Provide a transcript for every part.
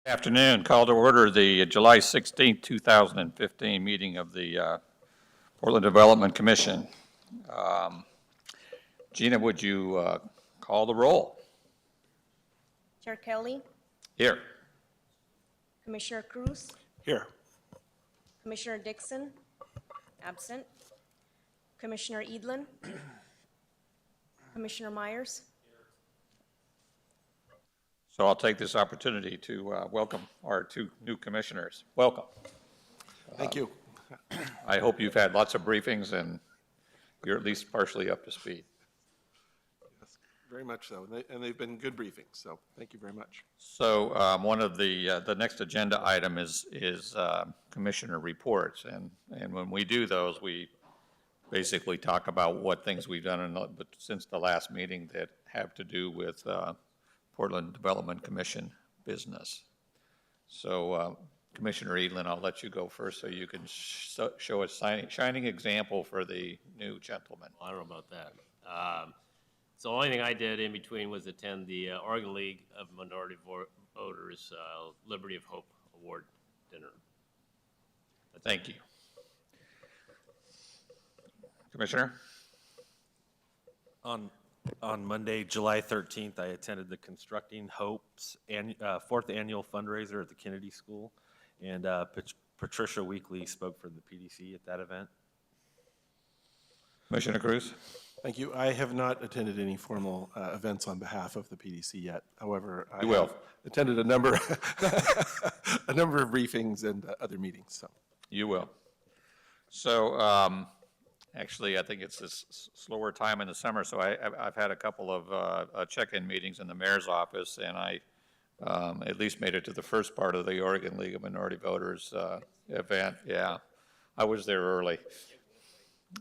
Afternoon. Call to order the July 16th, 2015 meeting of the Portland Development Commission. Gina, would you call the roll? Chair Kelly, Here. Commissioner Cruz, Here. Commissioner Dixon, absent. Commissioner Edlin, Commissioner Myers. So I'll take this opportunity to welcome our two new commissioners. Welcome. Thank you. I hope you've had lots of briefings and you're at least partially up to speed. Yes, very much so, and they've been good briefings, so thank you very much. So one of the next agenda item is commissioner reports, and when we do those, we basically talk about what things we've done since the last meeting that have to do with Portland Development Commission business. So Commissioner Edlin, I'll let you go first so you can show a shining example for the new gentleman. I don't know about that. So the only thing I did in between was attend the Oregon League of Minority Voters Liberty of Hope Award dinner. Thank you. Commissioner? On Monday, July 13th, I attended the Constructing Hope's fourth annual fundraiser at the Kennedy School, and Patricia Weekly spoke for the PDC at that event. Commissioner Cruz? Thank you. I have not attended any formal events on behalf of the PDC yet. However, I You will. have attended a number, a number of briefings and other meetings. So You will. So actually, I think it's this slower time in the summer, so I've had a couple of check-in meetings in the mayor's office, and I at least made it to the first part of the Oregon League of Minority Voters event. Yeah, I was there early.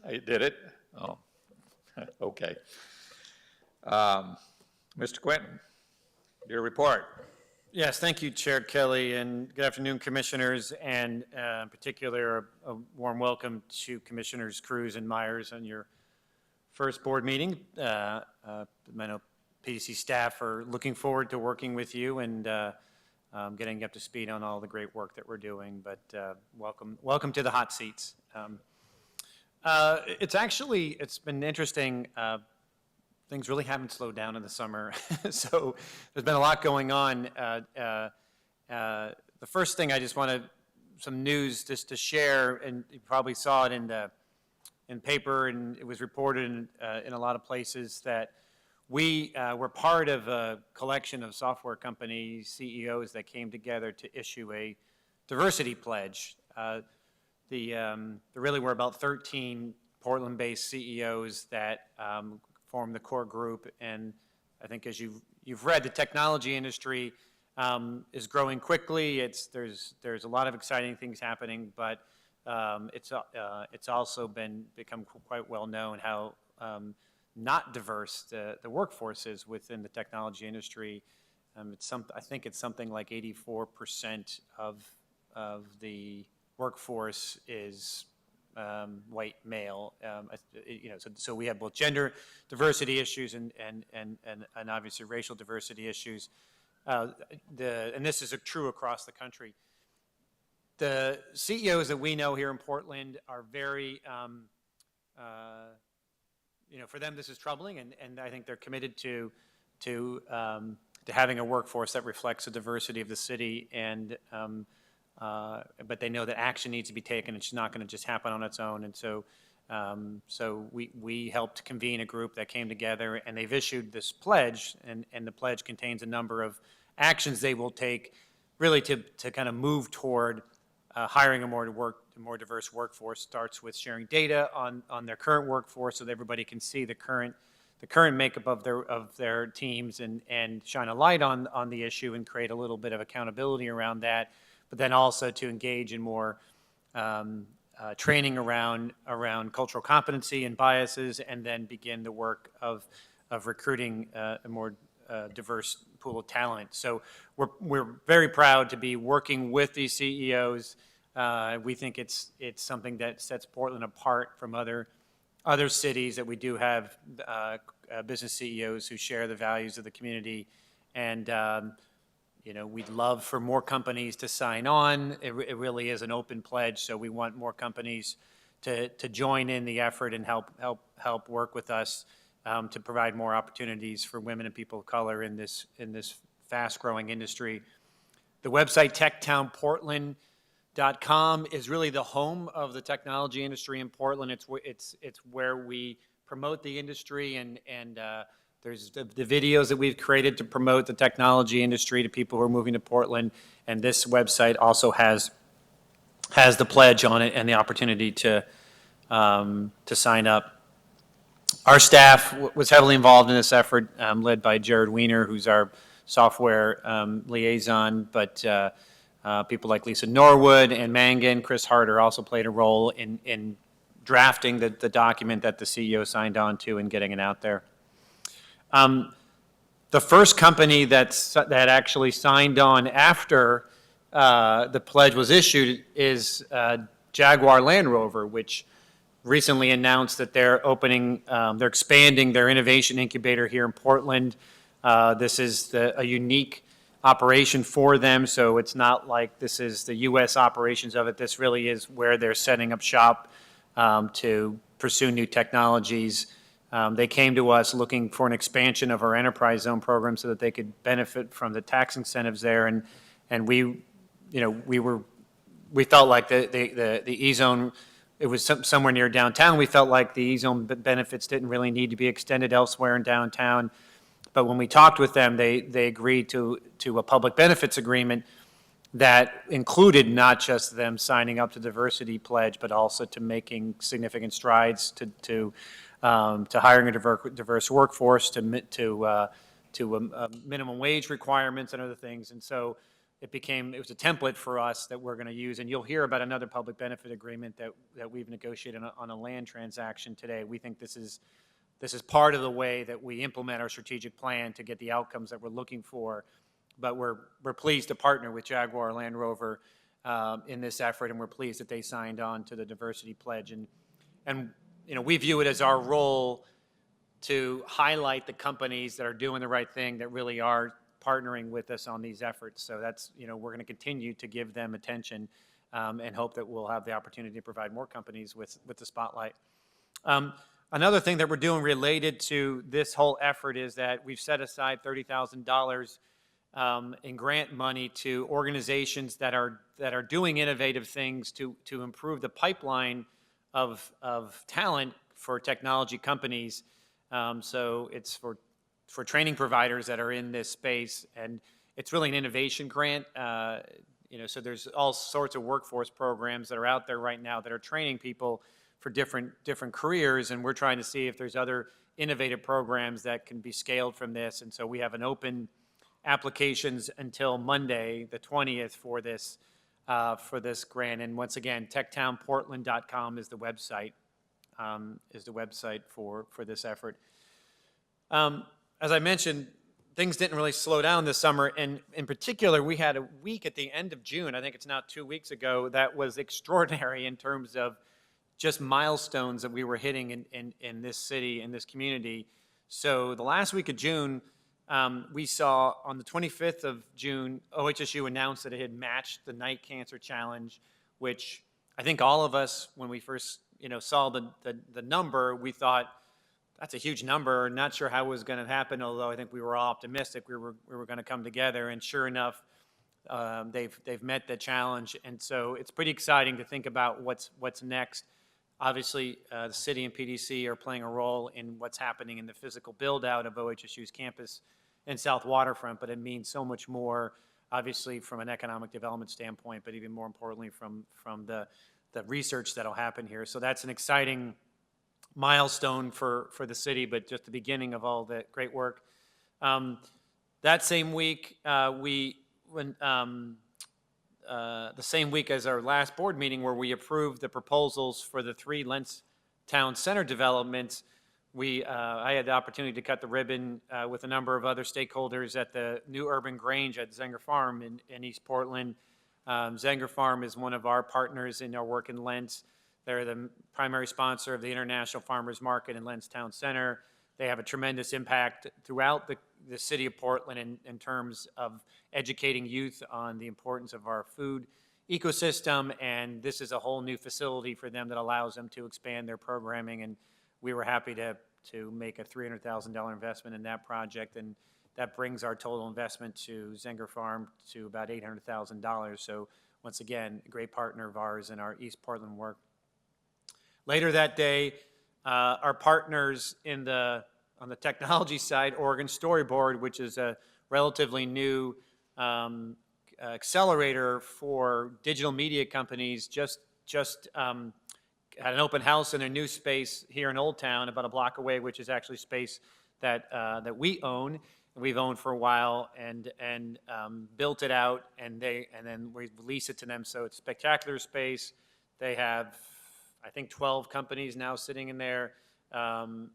I did it? Oh, okay. Mr. Quinton, your report. Yes, thank you, Chair Kelly, and good afternoon, Commissioners, and in particular, a warm welcome to Commissioners Cruz and Myers on your first board meeting. I know PDC staff are looking forward to working with you and getting up to speed on all the great work that we're doing, but welcome to the hot seats. It's been interesting. Things really haven't slowed down in the summer, so there's been a lot going on. The first thing I just wanted some news just to share, and you probably saw it in paper, and it was reported in a lot of places that we were part of a collection of software company CEOs that came together to issue a diversity pledge. There really were about 13 Portland-based CEOs that form the core group, and I think as you've read, the technology industry is growing quickly. There's a lot of exciting things happening, but it's also become quite well known how not diverse the workforce is within the technology industry. I think it's something like 84% of the workforce is white male, so we have both gender diversity issues and obviously racial diversity issues, and this is true across the country. The CEOs that we know here in Portland are very, for them this is troubling, and I think they're committed to having a workforce that reflects the diversity of the city, and but they know that action needs to be taken. It's not going to just happen on its own. And so we helped convene a group that came together, and they've issued this pledge, and the pledge contains a number of actions they will take really to kind of move toward hiring a more diverse workforce. Starts with sharing data on their current workforce so that everybody can see the current makeup of their teams and shine a light on the issue and create a little bit of accountability around that. But then also to engage in more training around cultural competency and biases, and then begin the work of recruiting a more diverse pool of talent. So we're very proud to be working with these CEOs. We think it's something that sets Portland apart from other cities, that we do have business CEOs who share the values of the community, and we'd love for more companies to sign on. It really is an open pledge, so we want more companies to join in the effort and help work with us to provide more opportunities for women and people of color in this fast-growing industry. The website techtownportland.com is really the home of the technology industry in Portland. It's where we promote the industry, and there's the videos that we've created to promote the technology industry to people who are moving to Portland, and this website also has the pledge on it and the opportunity to sign up. Our staff was heavily involved in this effort, led by Jared Weiner, who's our software liaison, but people like Lisa Norwood and Mangan, Chris Harder also played a role in drafting the document that the CEO signed on to and getting it out there. The first company that actually signed on after the pledge was issued is Jaguar Land Rover, which recently announced that they're expanding their innovation incubator here in Portland. This is a unique operation for them, so it's not like this is the U.S. operations of it. This really is where they're setting up shop to pursue new technologies. They came to us looking for an expansion of our enterprise zone program so that they could benefit from the tax incentives there, and we felt like the E-zone, it was somewhere near downtown. We felt like the E-zone benefits didn't really need to be extended elsewhere in downtown. But when we talked with them, they agreed to a public benefits agreement that included not just them signing up to diversity pledge, but also to making significant strides to hiring a diverse workforce, to minimum wage requirements and other things. And so it was a template for us that we're going to use. And you'll hear about another public benefit agreement that we've negotiated on a land transaction today. We think this is part of the way that we implement our strategic plan to get the outcomes that we're looking for. But we're pleased to partner with Jaguar Land Rover in this effort, and we're pleased that they signed on to the diversity pledge. And we view it as our role to highlight the companies that are doing the right thing, that really are partnering with us on these efforts. So that's, we're going to continue to give them attention and hope that we'll have the opportunity to provide more companies with the spotlight. Another thing that we're doing related to this whole effort is that we've set aside $30,000 in grant money to organizations that are doing innovative things to improve the pipeline of talent for technology companies. So it's for training providers that are in this space, and it's really an innovation grant. So there's all sorts of workforce programs that are out there right now that are training people for different careers, and we're trying to see if there's other innovative programs that can be scaled from this. And so we have an open applications until Monday, the 20th, for this grant. And once again, techtownportland.com is the website for this effort. As I mentioned, things didn't really slow down this summer, and in particular, we had a week at the end of June, I think it's now 2 weeks ago, that was extraordinary in terms of just milestones that we were hitting in this city, in this community. So the last week of June, we saw on the 25th of June, OHSU announced that it had matched the Night Cancer Challenge, which I think all of us, when we first saw the number, we thought, that's a huge number. Not sure how it was going to happen, although I think we were all optimistic we were going to come together. And sure enough, they've met the challenge. And so it's pretty exciting to think about what's next. Obviously, the city and PDC are playing a role in what's happening in the physical build-out of OHSU's campus in South Waterfront, but it means so much more, obviously, from an economic development standpoint, but even more importantly from the research that'll happen here. So that's an exciting milestone for the city, but just the beginning of all the great work. That same week, the same week as our last board meeting where we approved the proposals for the 3 Lentz Town Center developments, I had the opportunity to cut the ribbon with a number of other stakeholders at the new urban Grange at Zenger Farm in East Portland. Zenger Farm is one of our partners in our work in Lentz. They're the primary sponsor of the International Farmers Market in Lentz Town Center. They have a tremendous impact throughout the city of Portland in terms of educating youth on the importance of our food ecosystem, and this is a whole new facility for them that allows them to expand their programming, and we were happy to make a $300,000 investment in that project, and that brings our total investment to Zenger Farm to about $800,000. So once again, a great partner of ours in our East Portland work. Later that day, our partners on the technology side, Oregon Storyboard, which is a relatively new accelerator for digital media companies, just had an open house in their new space here in Old Town, about a block away, which is actually space that we own, and we've owned for a while, and built it out, and then we lease it to them. So it's spectacular space. They have, I think, 12 companies now sitting in there.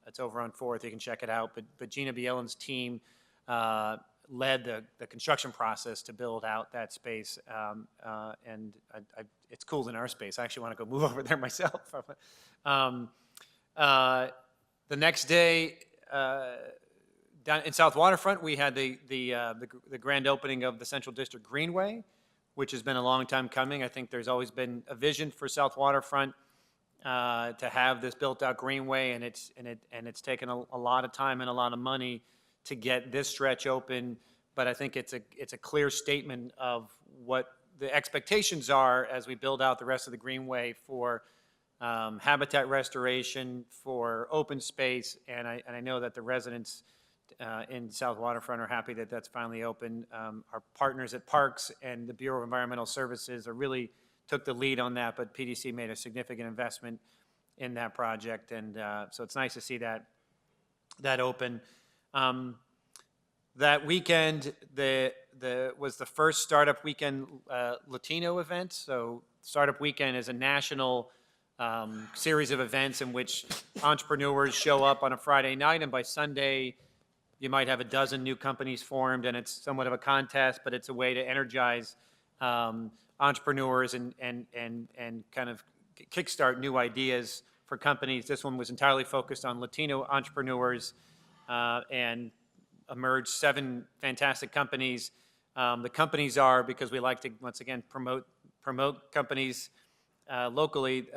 It's over on 4th. You can check it out. But Gina Bielen's team led the construction process to build out that space, and it's cool than our space. I actually want to go move over there myself. The next day, down in South Waterfront, we had the grand opening of the Central District Greenway, which has been a long time coming. I think there's always been a vision for South Waterfront to have this built-out greenway, and it's taken a lot of time and a lot of money to get this stretch open. But I think it's a clear statement of what the expectations are as we build out the rest of the greenway for habitat restoration, for open space, and I know that the residents in South Waterfront are happy that that's finally open. Our partners at Parks and the Bureau of Environmental Services are really took the lead on that, but PDC made a significant investment in that project, and so it's nice to see that open. That weekend, was the first Startup Weekend Latino event. So Startup Weekend is a national series of events in which entrepreneurs show up on a Friday night, and by Sunday, you might have a dozen new companies formed, and it's somewhat of a contest, but it's a way to energize entrepreneurs and kind of kickstart new ideas for companies. This one was entirely focused on Latino entrepreneurs and emerged 7 fantastic companies. The companies are, because we like to, once again, promote companies locally,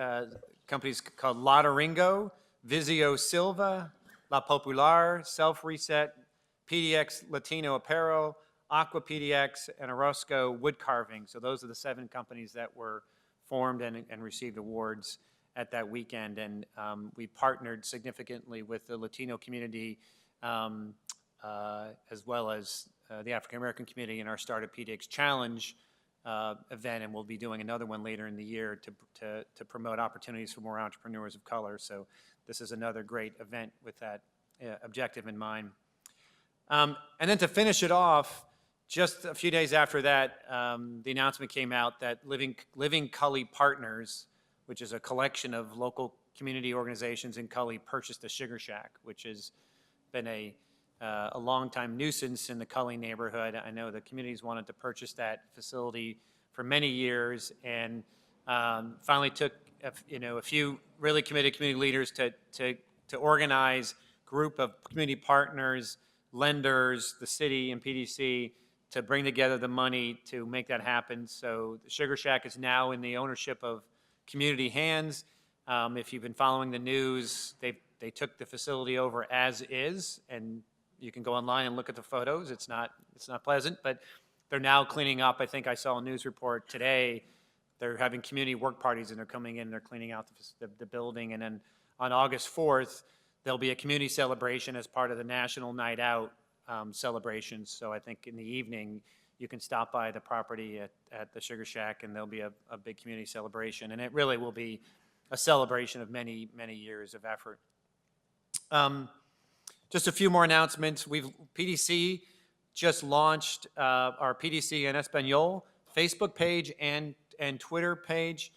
companies called La Doringo, Vizio Silva, La Popular, Self Reset, PDX Latino Apparel, Aqua PDX, and Orozco Wood Carving. So those are the 7 companies that were formed and received awards at that weekend. And we partnered significantly with the Latino community as well as the African American community in our Startup PDX Challenge event, and we'll be doing another one later in the year to promote opportunities for more entrepreneurs of color. So this is another great event with that objective in mind. And then to finish it off, just a few days after that, the announcement came out that Living Cully Partners, which is a collection of local community organizations in Cully, purchased the Sugar Shack, which has been a long-time nuisance in the Cully neighborhood. I know the communities wanted to purchase that facility for many years, and finally took a few really committed community leaders to organize a group of community partners, lenders, the city, and PDC to bring together the money to make that happen. So the Sugar Shack is now in the ownership of community hands. If you've been following the news, they took the facility over as is, and you can go online and look at the photos. It's not pleasant, but they're now cleaning up. I think I saw a news report today. They're having community work parties, and they're coming in and they're cleaning out the building. And then on August 4th, there'll be a community celebration as part of the National Night Out celebrations. So I think in the evening, you can stop by the property at the Sugar Shack, and there'll be a big community celebration. And it really will be a celebration of many, many years of effort. Just a few more announcements. PDC just launched our PDC en Espanol Facebook page and Twitter page.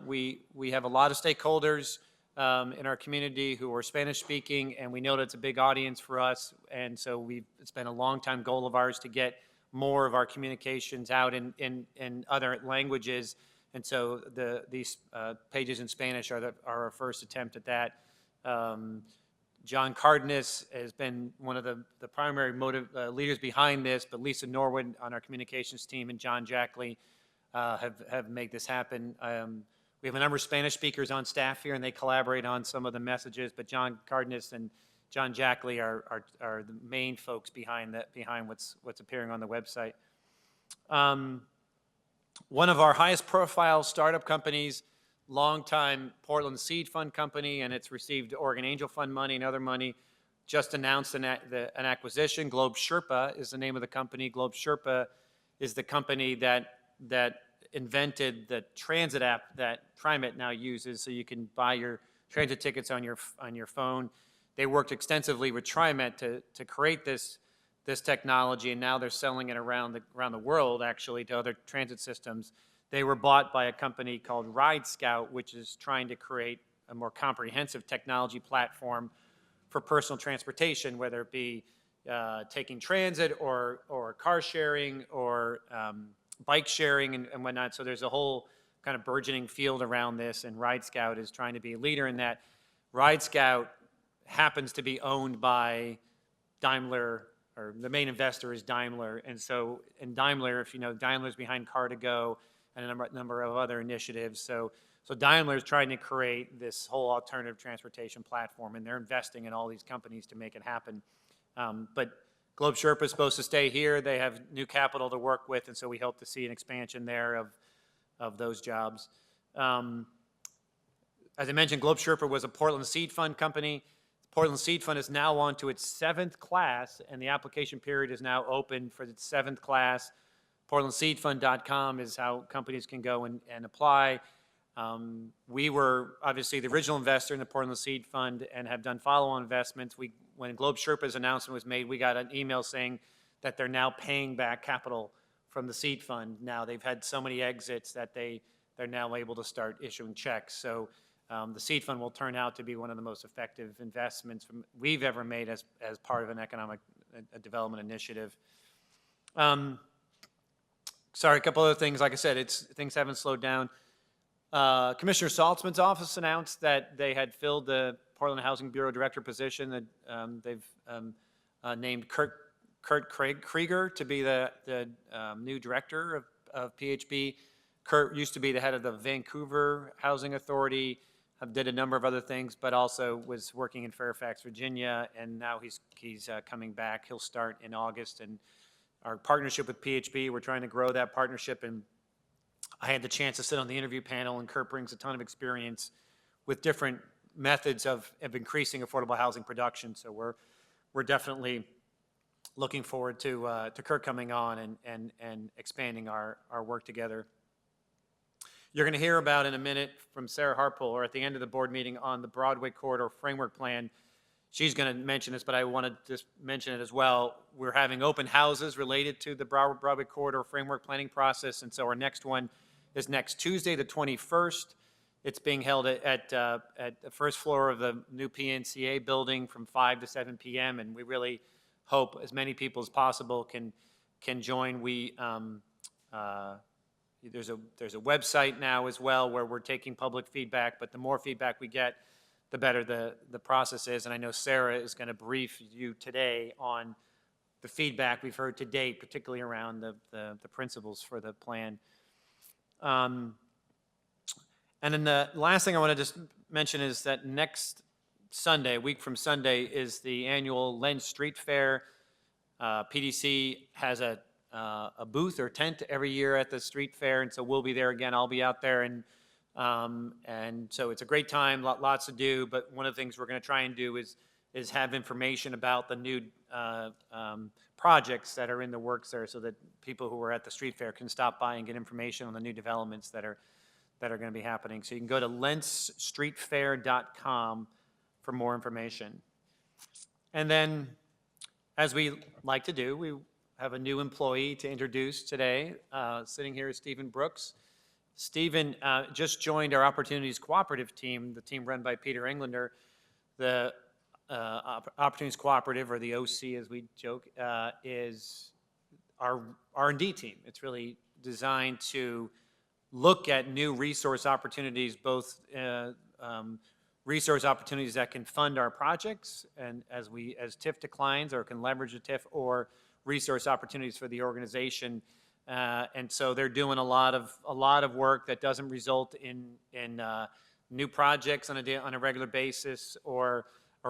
We have a lot of stakeholders in our community who are Spanish speaking, and we know that it's a big audience for us. And so it's been a long time goal of ours to get more of our communications out in other languages. And so these pages in Spanish are our first attempt at that. John Cardenas has been one of the primary leaders behind this, but Lisa Norwood on our communications team and John Jackley have made this happen. We have a number of Spanish speakers on staff here, and they collaborate on some of the messages, but John Cardenas and John Jackley are the main folks behind what's appearing on the website. One of our highest profile startup companies, longtime Portland Seed Fund company, and it's received Oregon Angel Fund money and other money, just announced an acquisition. Globe Sherpa is the name of the company. Globe Sherpa is the company that invented the transit app that TriMet now uses, so you can buy your transit tickets on your phone. They worked extensively with TriMet to create this technology, and now they're selling it around the world, actually, to other transit systems. They were bought by a company called Ride Scout, which is trying to create a more comprehensive technology platform for personal transportation, whether it be taking transit or car sharing or bike sharing and whatnot. So there's a whole kind of burgeoning field around this, and Ride Scout is trying to be a leader in that. Ride Scout happens to be owned by Daimler, or the main investor is Daimler. And so, in Daimler, if you know, Daimler's behind Car2Go and a number of other initiatives. So Daimler is trying to create this whole alternative transportation platform, and they're investing in all these companies to make it happen. But Globe Sherpa is supposed to stay here. They have new capital to work with, and so we hope to see an expansion there of those jobs. As I mentioned, Globe Sherpa was a Portland Seed Fund company. Portland Seed Fund is now on to its 7th class, and the application period is now open for its 7th class. PortlandSeedFund.com is how companies can go and apply. We were obviously the original investor in the Portland Seed Fund and have done follow-on investments. When Globe Sherpa's announcement was made, we got an email saying that they're now paying back capital from the Seed Fund. Now they've had so many exits that they're now able to start issuing checks. So the Seed Fund will turn out to be one of the most effective investments we've ever made as part of an economic development initiative. Sorry, a couple other things. Like I said, things haven't slowed down. Commissioner Saltzman's office announced that they had filled the Portland Housing Bureau Director position. That they've named Kurt Krieger to be the new director of PHB. Kurt used to be the head of the Vancouver Housing Authority, did a number of other things, but also was working in Fairfax, Virginia, and now he's coming back. He'll start in August, and our partnership with PHB, we're trying to grow that partnership, and I had the chance to sit on the interview panel, and Kurt brings a ton of experience with different methods of increasing affordable housing production, so we're definitely looking forward to Kurt coming on and expanding our work together. You're going to hear about in a minute from Sarah Harpole, or at the end of the board meeting, on the Broadway Corridor Framework Plan. She's going to mention this, but I want to just mention it as well. We're having open houses related to the Broadway Corridor Framework Planning process, and so our next one is next Tuesday, the 21st. It's being held at the first floor of the new PNCA building from 5 to 7 p.m., and we really hope as many people as possible can join. There's a website now as well where we're taking public feedback, but the more feedback we get, the better the process is. And I know Sarah is going to brief you today on the feedback we've heard to date, particularly around the principles for the plan. And then the last thing I want to just mention is that next Sunday, a week from Sunday, is the annual Lens Street Fair. PDC has a booth or tent every year at the street fair, and so we'll be there again. I'll be out there, and so it's a great time, lots to do, but one of the things we're going to try and do is have information about the new projects that are in the works there, so that people who are at the street fair can stop by and get information on the new developments that are going to be happening. So you can go to lensstreetfair.com for more information. And then, as we like to do, we have a new employee to introduce today. Sitting here is Stephen Brooks. Stephen just joined our Opportunities Cooperative team, the team run by Peter Englander. The Opportunities Cooperative, or the OC as we joke, is our R&D team. It's really designed to look at new resource opportunities, both resource opportunities that can fund our projects, and as TIF declines or can leverage the TIF, or resource opportunities for the organization. And so they're doing a lot of work that doesn't result in new projects on a regular basis, or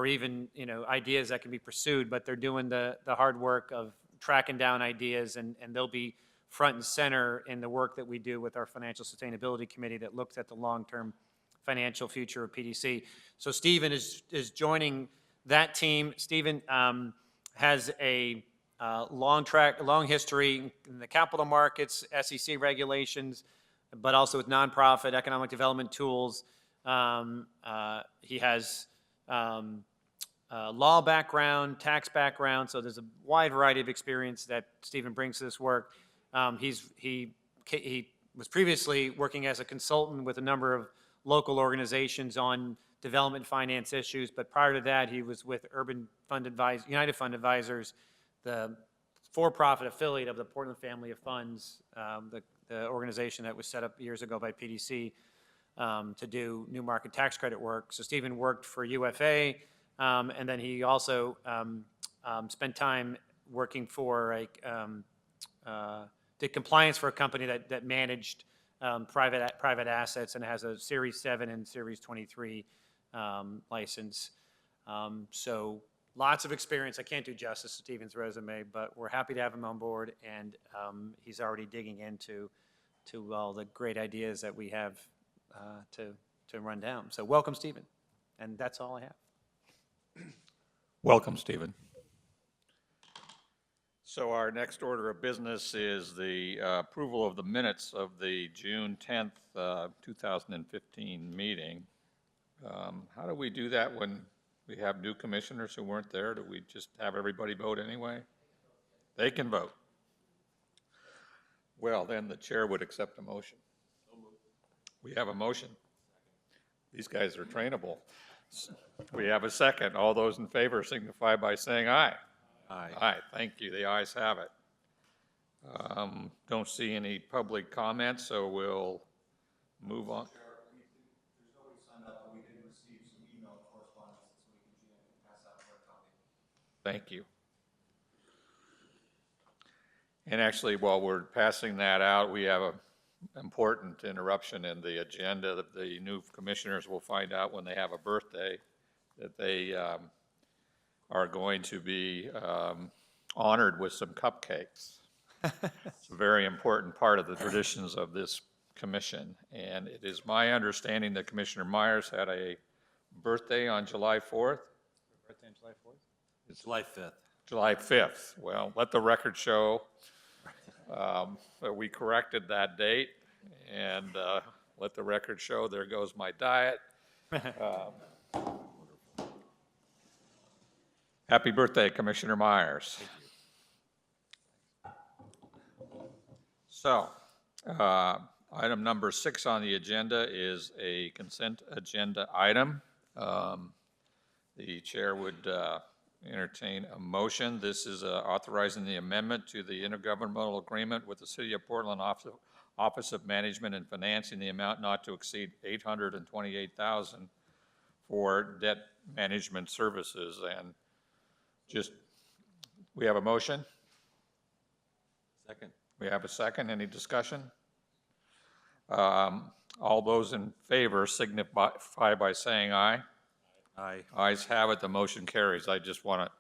even, ideas that can be pursued, but they're doing the hard work of tracking down ideas, and they'll be front and center in the work that we do with our Financial Sustainability Committee that looks at the long-term financial future of PDC. So Stephen is joining that team. Stephen has a long history in the capital markets, SEC regulations, but also with nonprofit economic development tools. He has law background, tax background, so there's a wide variety of experience that Stephen brings to this work. He was previously working as a consultant with a number of local organizations on development finance issues, but prior to that, he was with United Fund Advisors, the for-profit affiliate of the Portland Family of Funds, the organization that was set up years ago by PDC to do new market tax credit work. So Stephen worked for UFA, and then he also spent time working for did compliance for a company that managed private assets and has a Series 7 and Series 23 license. So lots of experience. I can't do justice to Stephen's resume, but we're happy to have him on board, and he's already digging into all the great ideas that we have to run down. So welcome, Stephen, and that's all I have. Welcome, Stephen. So our next order of business is the approval of the minutes of the June 10th, 2015 meeting. How do we do that when we have new commissioners who weren't there? Do we just have everybody vote anyway? They can vote. Well, then the chair would accept a motion. We have a motion. These guys are trainable. We have a second. All those in favor signify by saying aye. Aye. Aye, thank you. The ayes have it. Don't see any public comments, so we'll move on. There's nobody signed up, but we did receive some email correspondence this week, and Gina can pass out her copy. Thank you. And actually, while we're passing that out, we have an important interruption in the agenda. That the new commissioners will find out when they have a birthday that they are going to be honored with some cupcakes. It's a very important part of the traditions of this commission. And it is my understanding that Commissioner Myers had a birthday on July 4th? Birthday on July 4th? It's July 5th. July 5th. Well, let the record show that we corrected that date, and let the record show there goes my diet. Happy birthday, Commissioner Myers. So, item number 6 on the agenda is a consent agenda item. The chair would entertain a motion. This is authorizing the amendment to the intergovernmental agreement with the City of Portland Office of Management and Finance in the amount not to exceed $828,000 for debt management services. And we have a motion? Second. We have a second. Any discussion? All those in favor signify by saying aye. Aye. Ayes have it, the motion carries. I just want to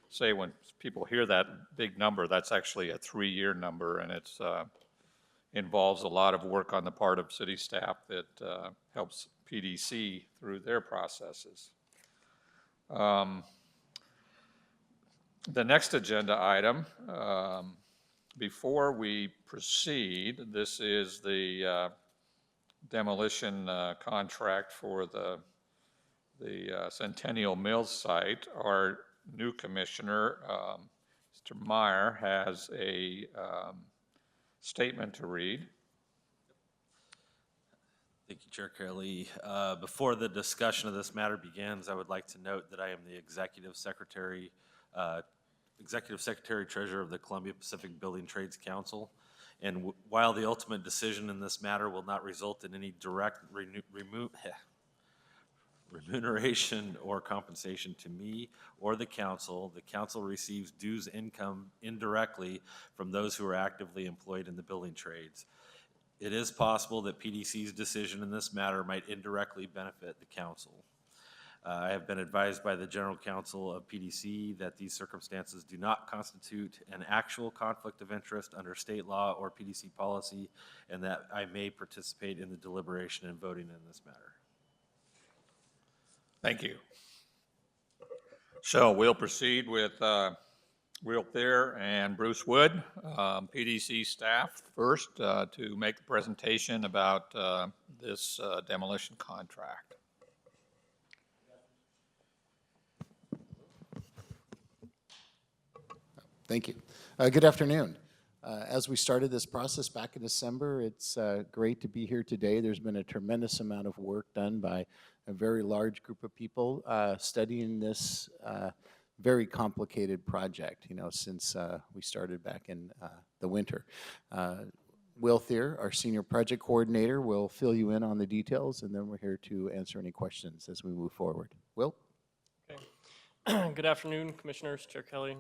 say, when people hear that big number, that's actually a 3-year number, and it's involves a lot of work on the part of city staff that helps PDC through their processes. The next agenda item, before we proceed, this is the demolition contract for the Centennial Mills site. Our new commissioner, Mr. Meyer, has a statement to read. Thank you, Chair Kelly. Before the discussion of this matter begins, I would like to note that I am the Executive Secretary Treasurer of the Columbia Pacific Building Trades Council. And while the ultimate decision in this matter will not result in any direct remuneration or compensation to me or the council receives dues income indirectly from those who are actively employed in the building trades. It is possible that PDC's decision in this matter might indirectly benefit the council. I have been advised by the General Counsel of PDC that these circumstances do not constitute an actual conflict of interest under state law or PDC policy, and that I may participate in the deliberation and voting in this matter. Thank you. So we'll proceed with Will Thayer and Bruce Wood, PDC staff, first to make the presentation about this demolition contract. Thank you. Good afternoon. As we started this process back in December, it's great to be here today. There's been a tremendous amount of work done by a very large group of people studying this very complicated project, since we started back in the winter. Will Thayer, our senior project coordinator, will fill you in on the details, and then we're here to answer any questions as we move forward. Will? Okay. Good afternoon, Commissioners, Chair Kelly.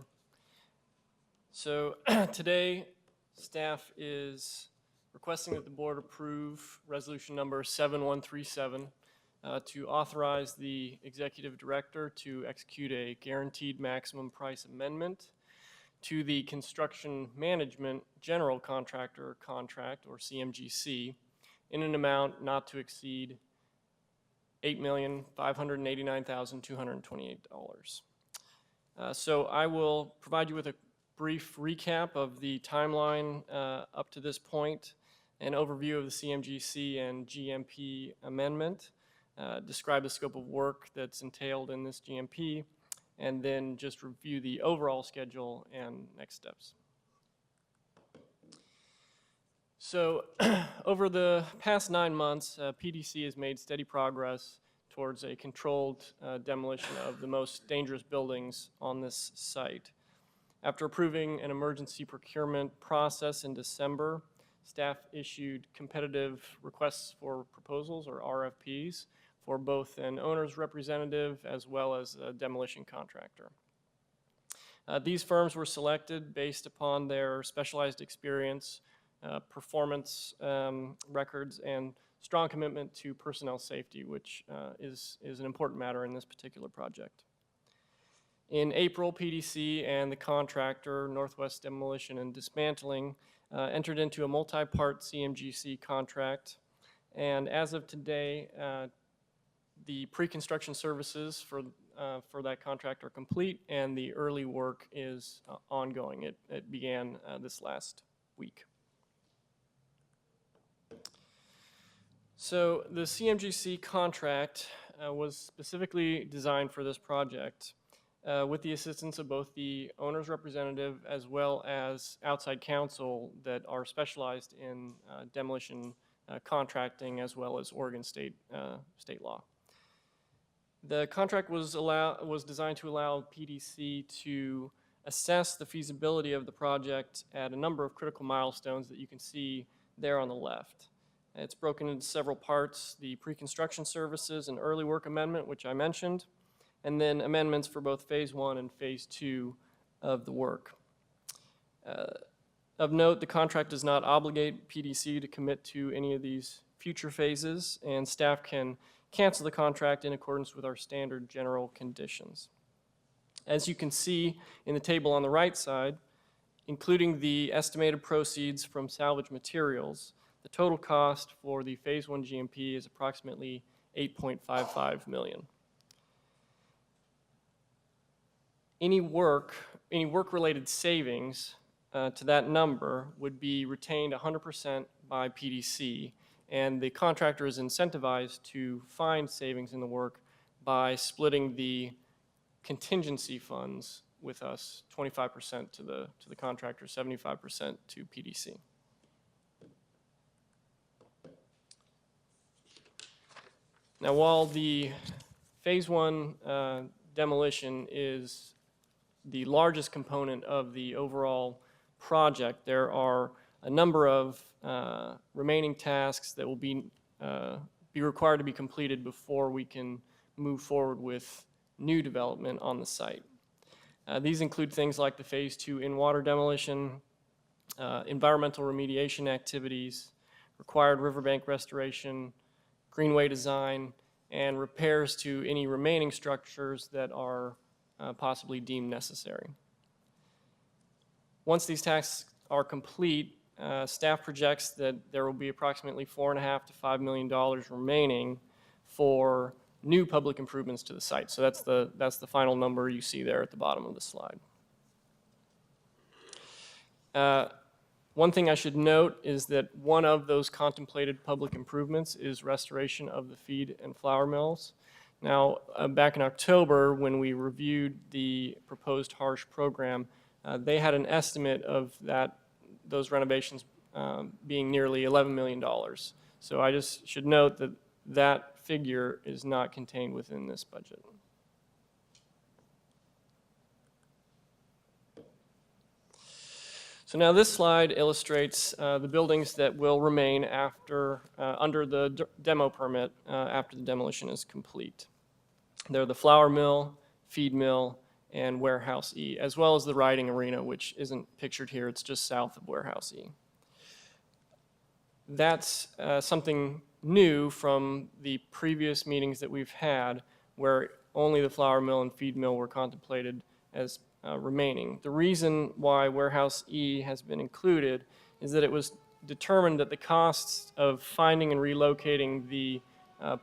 So today, staff is requesting that the board approve resolution number 7137 to authorize the executive director to execute a guaranteed maximum price amendment to the construction management general contractor contract, or CMGC, in an amount not to exceed $8,589,228. So I will provide you with a brief recap of the timeline up to this point, an overview of the CMGC and GMP amendment, describe the scope of work that's entailed in this GMP, and then just review the overall schedule and next steps. So over the past 9 months, PDC has made steady progress towards a controlled demolition of the most dangerous buildings on this site. After approving an emergency procurement process in December, staff issued competitive requests for proposals, or RFPs, for both an owner's representative as well as a demolition contractor. These firms were selected based upon their specialized experience, performance records, and strong commitment to personnel safety, which is an important matter in this particular project. In April, PDC and the contractor, Northwest Demolition and Dismantling, entered into a multi-part CMGC contract. And as of today, the pre-construction services for that contract are complete, and the early work is ongoing. It began this last week. So the CMGC contract was specifically designed for this project. With the assistance of both the owner's representative as well as outside counsel that are specialized in demolition contracting as well as Oregon state law. The contract was designed to allow PDC to assess the feasibility of the project at a number of critical milestones that you can see there on the left. It's broken into several parts: the pre-construction services and early work amendment, which I mentioned, and then amendments for both Phase 1 and Phase 2 of the work. Of note, the contract does not obligate PDC to commit to any of these future phases, and staff can cancel the contract in accordance with our standard general conditions. As you can see in the table on the right side, including the estimated proceeds from salvage materials, the total cost for the Phase 1 GMP is approximately $8.55 million. Any work-related savings to that number would be retained 100% by PDC, and the contractor is incentivized to find savings in the work by splitting the contingency funds with us, 25% to the contractor, 75% to PDC. Now, while the Phase 1 demolition is the largest component of the overall project, there are a number of remaining tasks that will be required to be completed before we can move forward with new development on the site. These include things like the Phase 2 in-water demolition, environmental remediation activities, required riverbank restoration, greenway design, and repairs to any remaining structures that are possibly deemed necessary. Once these tasks are complete, staff projects that there will be approximately $4.5 to $5 million remaining for new public improvements to the site. So that's the final number you see there at the bottom of the slide. One thing I should note is that one of those contemplated public improvements is restoration of the feed and flour mills. Now, back in October, when we reviewed the proposed HARSH program, they had an estimate of those renovations being nearly $11 million. So I just should note that that figure is not contained within this budget. So now this slide illustrates the buildings that will remain under the demo permit after the demolition is complete. They're the flour mill, feed mill, and Warehouse E, as well as the riding arena, which isn't pictured here. It's just south of Warehouse E. That's something new from the previous meetings that we've had, where only the flour mill and feed mill were contemplated as remaining. The reason why Warehouse E has been included is that it was determined that the costs of finding and relocating the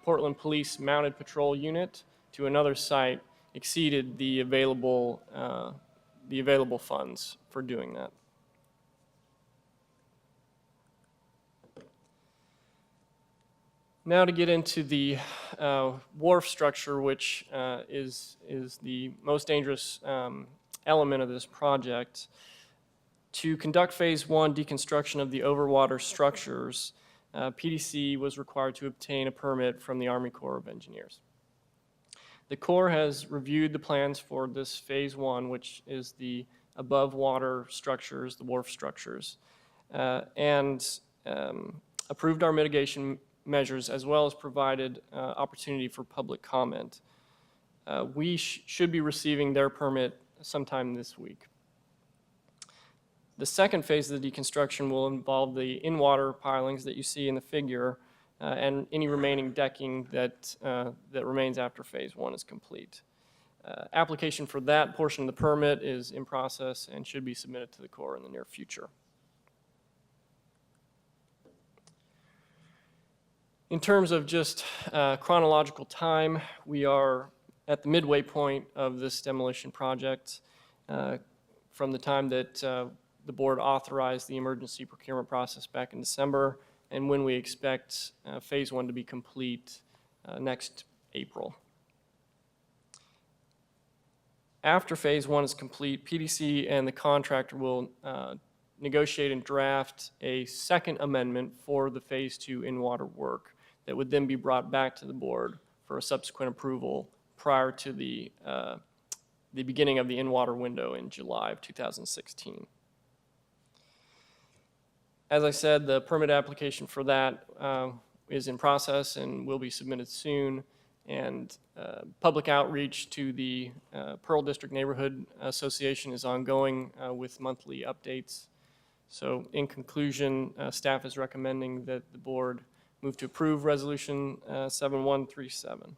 Portland Police Mounted Patrol Unit to another site exceeded the available funds for doing that. Now to get into the wharf structure, which is the most dangerous element of this project. To conduct Phase 1 deconstruction of the overwater structures, PDC was required to obtain a permit from the Army Corps of Engineers. The Corps has reviewed the plans for this Phase 1, which is the above water structures, the wharf structures, and approved our mitigation measures, as well as provided opportunity for public comment. We should be receiving their permit sometime this week. The second phase of the deconstruction will involve the in-water pilings that you see in the figure and any remaining decking that remains after Phase 1 is complete. Application for that portion of the permit is in process and should be submitted to the Corps in the near future. In terms of just chronological time, we are at the midway point of this demolition project from the time that the board authorized the emergency procurement process back in December, and when we expect Phase 1 to be complete next April. After Phase 1 is complete, PDC and the contractor will negotiate and draft a second amendment for the Phase 2 in-water work that would then be brought back to the board for a subsequent approval prior to the beginning of the in-water window in July of 2016. As I said, the permit application for that is in process and will be submitted soon, and public outreach to the Pearl District Neighborhood Association is ongoing with monthly updates. So in conclusion, staff is recommending that the board move to approve Resolution 7137.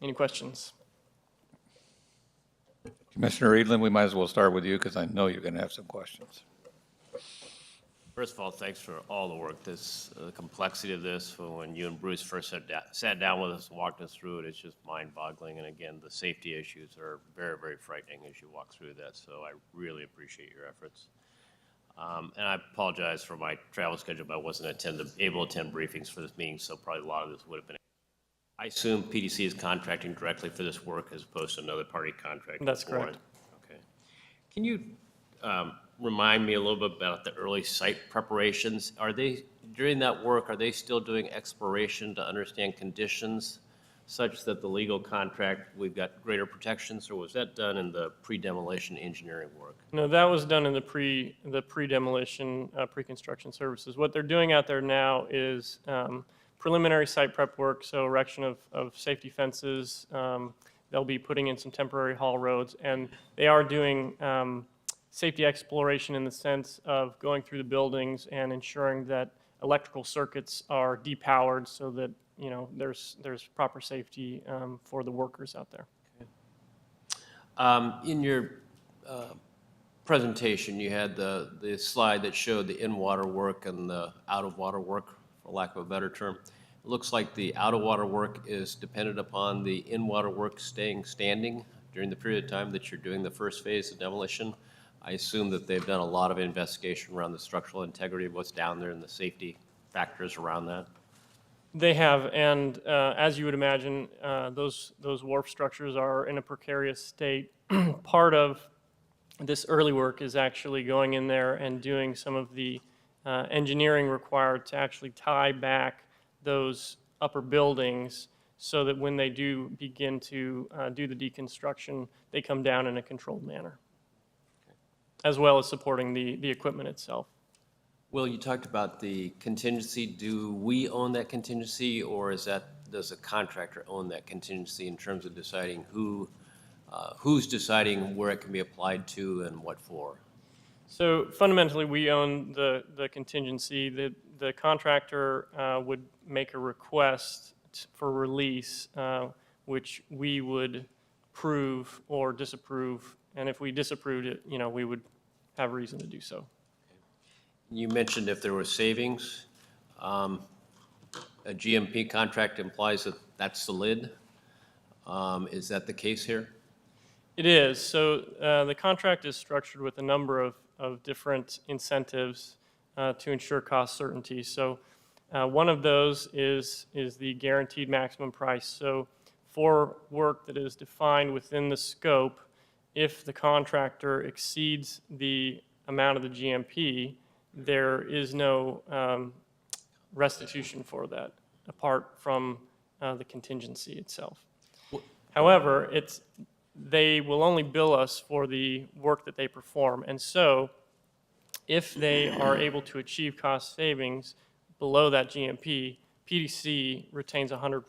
Any questions? Commissioner Edlin, we might as well start with you because I know you're going to have some questions. First of all, thanks for all the work. The complexity of this, when you and Bruce first sat down with us and walked us through it, it's just mind-boggling. And again, the safety issues are very, very frightening as you walk through that. So I really appreciate your efforts. And I apologize for my travel schedule, but I wasn't able to attend briefings for this meeting, so probably a lot of this would have been. I assume PDC is contracting directly for this work as opposed to another party contracting. That's for it. correct. Okay. Can you remind me a little bit about the early site preparations? During that work, are they still doing exploration to understand conditions such that the legal contract, we've got greater protections, or was that done in the pre-demolition engineering work? No, that was done in the pre-demolition, pre-construction services. What they're doing out there now is preliminary site prep work, so erection of safety fences. They'll be putting in some temporary haul roads, and they are doing safety exploration in the sense of going through the buildings and ensuring that electrical circuits are depowered so that, you know, there's proper safety for the workers out there. In your presentation, you had the slide that showed the in-water work and the out-of-water work, for lack of a better term. It looks like the out-of-water work is dependent upon the in-water work staying standing during the period of time that you're doing the first phase of demolition. I assume that they've done a lot of investigation around the structural integrity of what's down there and the safety factors around that. They have, and as you would imagine, those wharf structures are in a precarious state. Part of this early work is actually going in there and doing some of the engineering required to actually tie back those upper buildings so that when they do begin to do the deconstruction, they come down in a controlled manner, as well as supporting the equipment itself. Will, you talked about the contingency. Do we own that contingency, or does a contractor own that contingency in terms of deciding who's deciding where it can be applied to and what for? So fundamentally, we own the contingency. The contractor would make a request for release, which we would approve or disapprove. And if we disapproved it, you know, we would have reason to do so. You mentioned if there were savings. A GMP contract implies that that's the lid. Is that the case here? It is. So the contract is structured with a number of different incentives to ensure cost certainty. So one of those is the guaranteed maximum price. So for work that is defined within the scope, if the contractor exceeds the amount of the GMP, there is no restitution for that, apart from the contingency itself. However, they will only bill us for the work that they perform. And so if they are able to achieve cost savings below that GMP, PDC retains 100%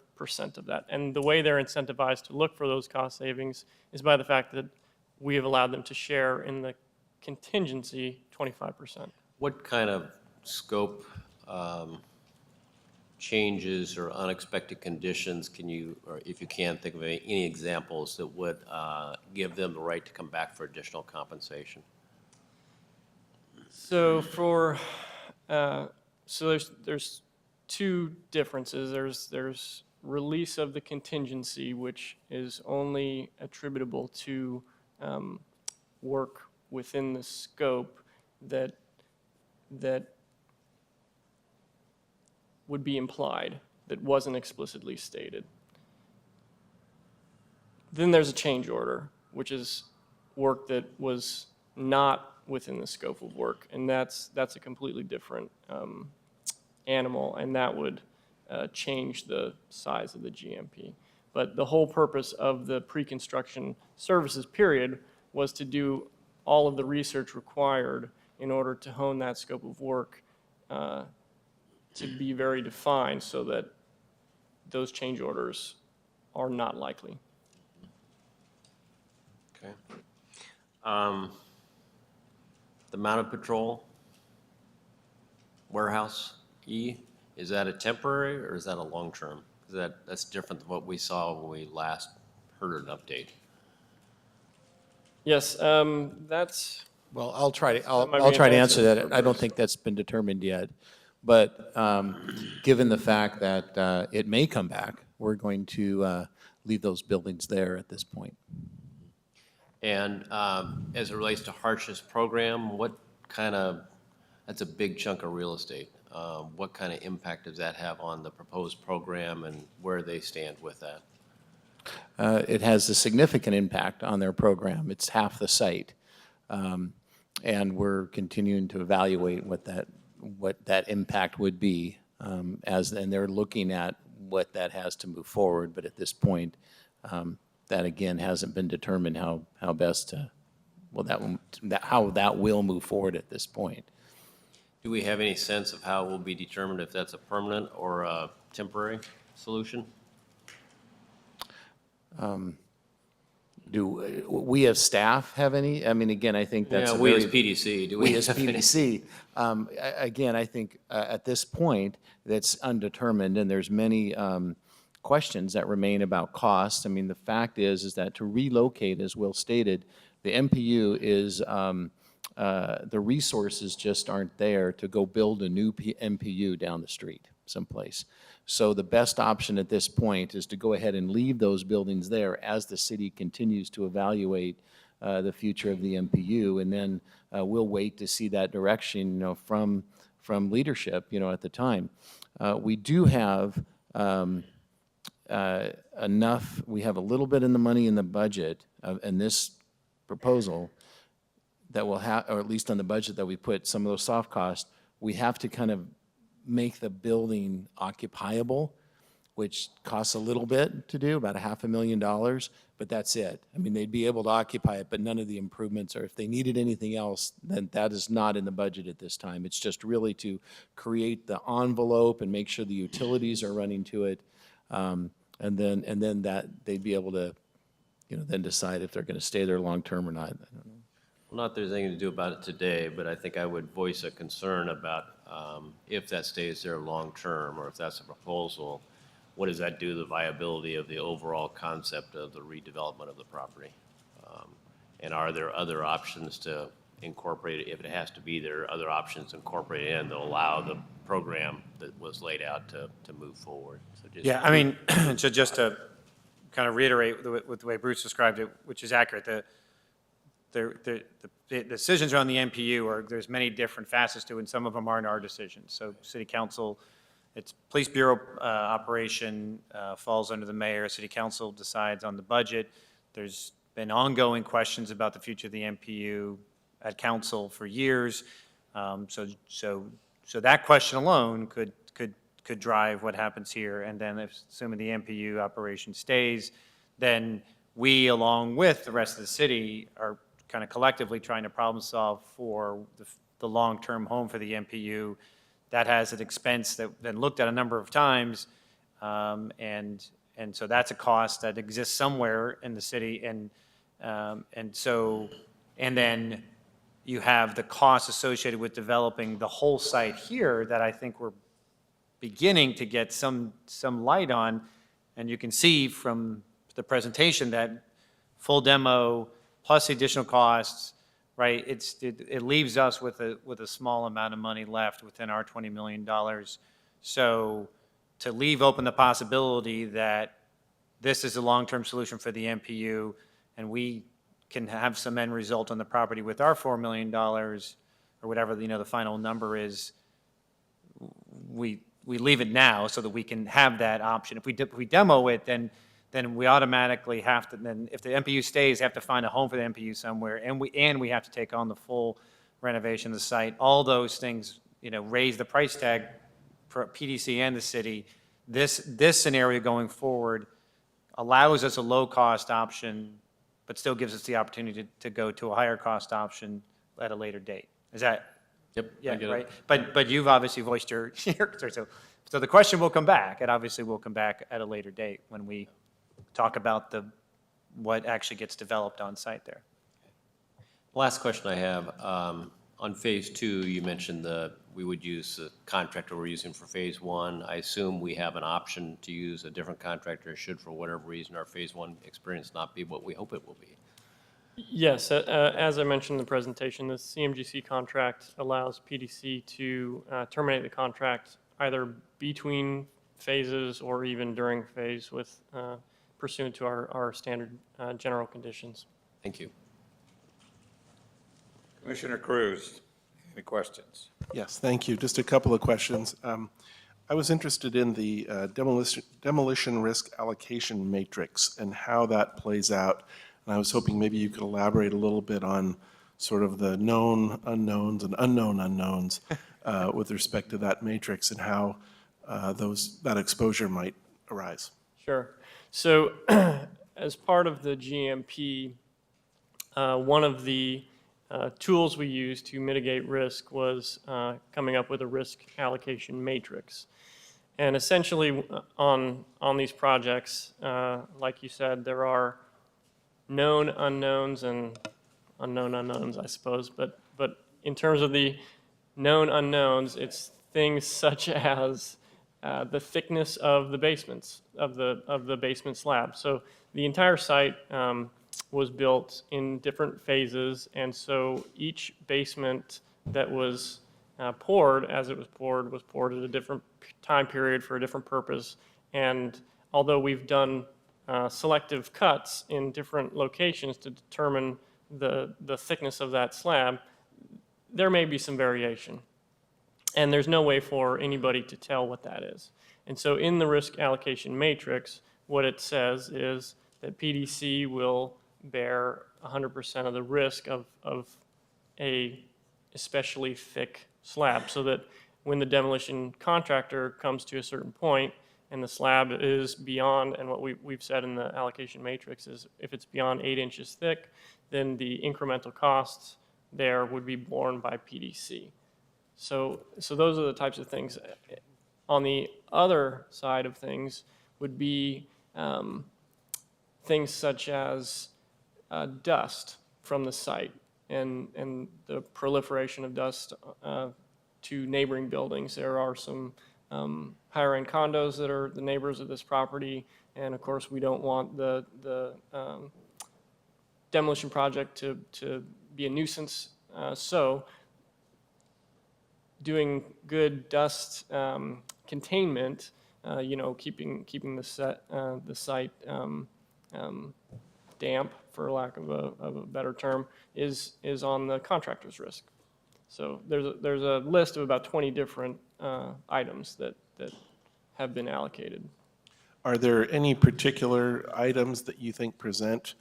of that. And the way they're incentivized to look for those cost savings is by the fact that we have allowed them to share in the contingency 25%. What kind of scope changes or unexpected conditions can you, or if you can, think of any examples that would give them the right to come back for additional compensation? So there's two differences. There's release of the contingency, which is only attributable to work within the scope that would be implied, that wasn't explicitly stated. Then there's a change order, which is work that was not within the scope of work, and that's a completely different animal, and that would change the size of the GMP. But the whole purpose of the pre-construction services period was to do all of the research required in order to hone that scope of work to be very defined so that those change orders are not likely. Okay. The mounted patrol warehouse E, is that a temporary or is that a long-term? That's different than what we saw when we last heard an update. Yes, that's, Well, I'll try to might be an answer answer that. for I don't Bruce. think that's been determined yet. But given the fact that it may come back, we're going to leave those buildings there at this point. And as it relates to harshness program, that's a big chunk of real estate. What kind of impact does that have on the proposed program and where they stand with that? It has a significant impact on their program. It's half the site. And we're continuing to evaluate what that impact would be, and they're looking at what that has to move forward. But at this point, that again hasn't been determined how best to, how that will move forward at this point. Do we have any sense of how it will be determined if that's a permanent or a temporary solution? Do we as staff have any? I mean, again, I think that's Yeah, a we very. as PDC, do We we as have any? PDC, again, I think at this point, that's undetermined, and there's many questions that remain about cost. I mean, the fact is that to relocate, as Will stated, the MPU is, the resources just aren't there to go build a new MPU down the street someplace. So the best option at this point is to go ahead and leave those buildings there as the city continues to evaluate the future of the MPU, and then we'll wait to see that direction, you know, from leadership, you know, at the time. We do have enough. We have a little bit in the money in the budget in this proposal that will have, or at least on the budget that we put some of those soft costs. We have to kind of make the building occupiable, which costs a little bit to do, about $500,000, but that's it. I mean, they'd be able to occupy it, but none of the improvements, or if they needed anything else, then that is not in the budget at this time. It's just really to create the envelope and make sure the utilities are running to it, and then that they'd be able to, you know, then decide if they're going to stay there long-term or not. I don't know. Well, not that there's anything to do about it today, but I think I would voice a concern about if that stays there long-term, or if that's a proposal, what does that do to the viability of the overall concept of the redevelopment of the property? And are there other options to incorporate it, if it has to be there, other options incorporated in that allow the program that was laid out to move forward? So just- Yeah, I mean, so just to kind of reiterate with the way Bruce described it, which is accurate, the decisions around the MPU there's many different facets to it, and some of them aren't our decisions. So city council, it's police bureau operation falls under the mayor. City council decides on the budget. There's been ongoing questions about the future of the MPU at council for years. So that question alone could drive what happens here. And then assuming the MPU operation stays, then we, along with the rest of the city, are kind of collectively trying to problem solve for the long-term home for the MPU. That has an expense that's been looked at a number of times, and so that's a cost that exists somewhere in the city, and then you have the costs associated with developing the whole site here that I think we're beginning to get some light on, and you can see from the presentation that full demo plus the additional costs, right? It leaves us with a small amount of money left within our $20 million. So to leave open the possibility that this is a long-term solution for the MPU, and we can have some end result on the property with our $4 million, or whatever the final number is, we leave it now so that we can have that option. If we demo it, then we automatically have to, then if the MPU stays, have to find a home for the MPU somewhere, and we have to take on the full renovation of the site. All those things, raise the price tag for PDC and the city. This scenario going forward allows us a low-cost option, but still gives us the opportunity to go to a higher-cost option at a later date. Is that? Yep. I Yeah, get it. right. But you've obviously voiced your concern. So the question will come back, and obviously will come back at a later date when we talk about what actually gets developed on site there. Last question I have, on phase 2, you mentioned we would use the contractor we're using for phase 1. I assume we have an option to use a different contractor should, for whatever reason, our phase 1 experience not be what we hope it will be. Yes, as I mentioned in the presentation, the CMGC contract allows PDC to terminate the contract either between phases or even during phase with pursuant to our standard general conditions. Thank you. Commissioner Cruz, any questions? Yes, thank you. Just a couple of questions. I was interested in the demolition risk allocation matrix and how that plays out. And I was hoping maybe you could elaborate a little bit on sort of the known unknowns and unknown unknowns with respect to that matrix and how that exposure might arise. Sure. So as part of the GMP, one of the tools we used to mitigate risk was coming up with a risk allocation matrix. And essentially, on these projects, like you said, there are known unknowns and unknown unknowns, I suppose. But in terms of the known unknowns, it's things such as the thickness of the basements, of the basement slab. So the entire site was built in different phases, and so each basement that was poured, as it was poured at a different time period for a different purpose. And although we've done selective cuts in different locations to determine the thickness of that slab, there may be some variation. And there's no way for anybody to tell what that is. And so in the risk allocation matrix, what it says is that PDC will bear 100% of the risk of a especially thick slab, so that when the demolition contractor comes to a certain point and the slab is beyond, and what we've said in the allocation matrix is if it's beyond 8 inches thick, then the incremental costs there would be borne by PDC. So those are the types of things. On the other side of things would be things such as dust from the site and the proliferation of dust to neighboring buildings. There are some higher-end condos that are the neighbors of this property, and of course, we don't want the demolition project to be a nuisance. So doing good dust containment, keeping the site damp, for lack of a better term, is on the contractor's risk. So there's a list of about 20 different items that have been allocated. Are there any particular items that you think present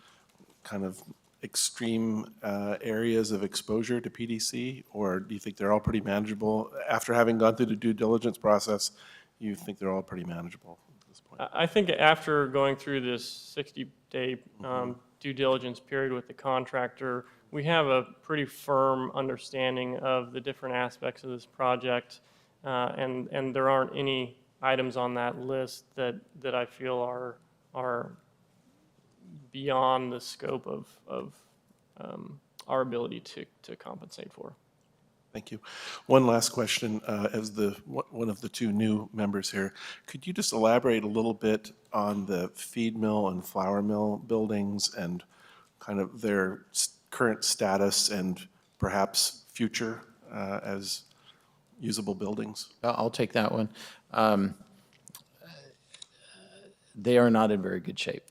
kind of extreme areas of exposure to PDC? Or do you think they're all pretty manageable? After having gone through the due diligence process, you think they're all pretty manageable at this point? I think after going through this 60-day due diligence period with the contractor, we have a pretty firm understanding of the different aspects of this project, and there aren't any items on that list that I feel are beyond the scope of our ability to compensate for. Thank you. One last question, as one of the two new members here. Could you just elaborate a little bit on the feed mill and flour mill buildings and kind of their current status and perhaps future as usable buildings? I'll take that one. They are not in very good shape.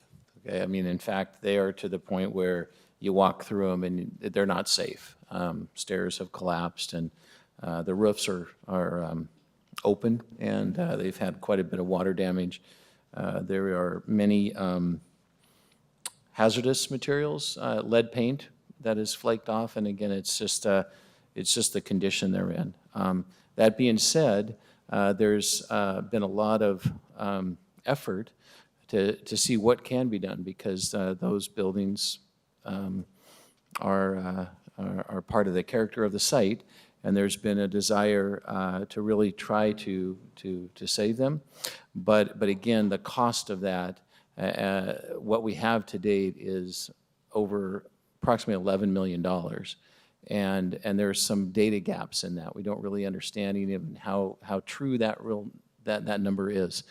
Okay, I mean, in fact, they are to the point where you walk through them and they're not safe. Stairs have collapsed, and the roofs are open, and they've had quite a bit of water damage. There are many hazardous materials, lead paint that is flaked off, and again, it's just the condition they're in. That being said, there's been a lot of effort to see what can be done, because those buildings are part of the character of the site, and there's been a desire to really try to save them. But again, the cost of that, what we have to date is over approximately $11 million. And there's some data gaps in that. We don't really understand even how true that number is.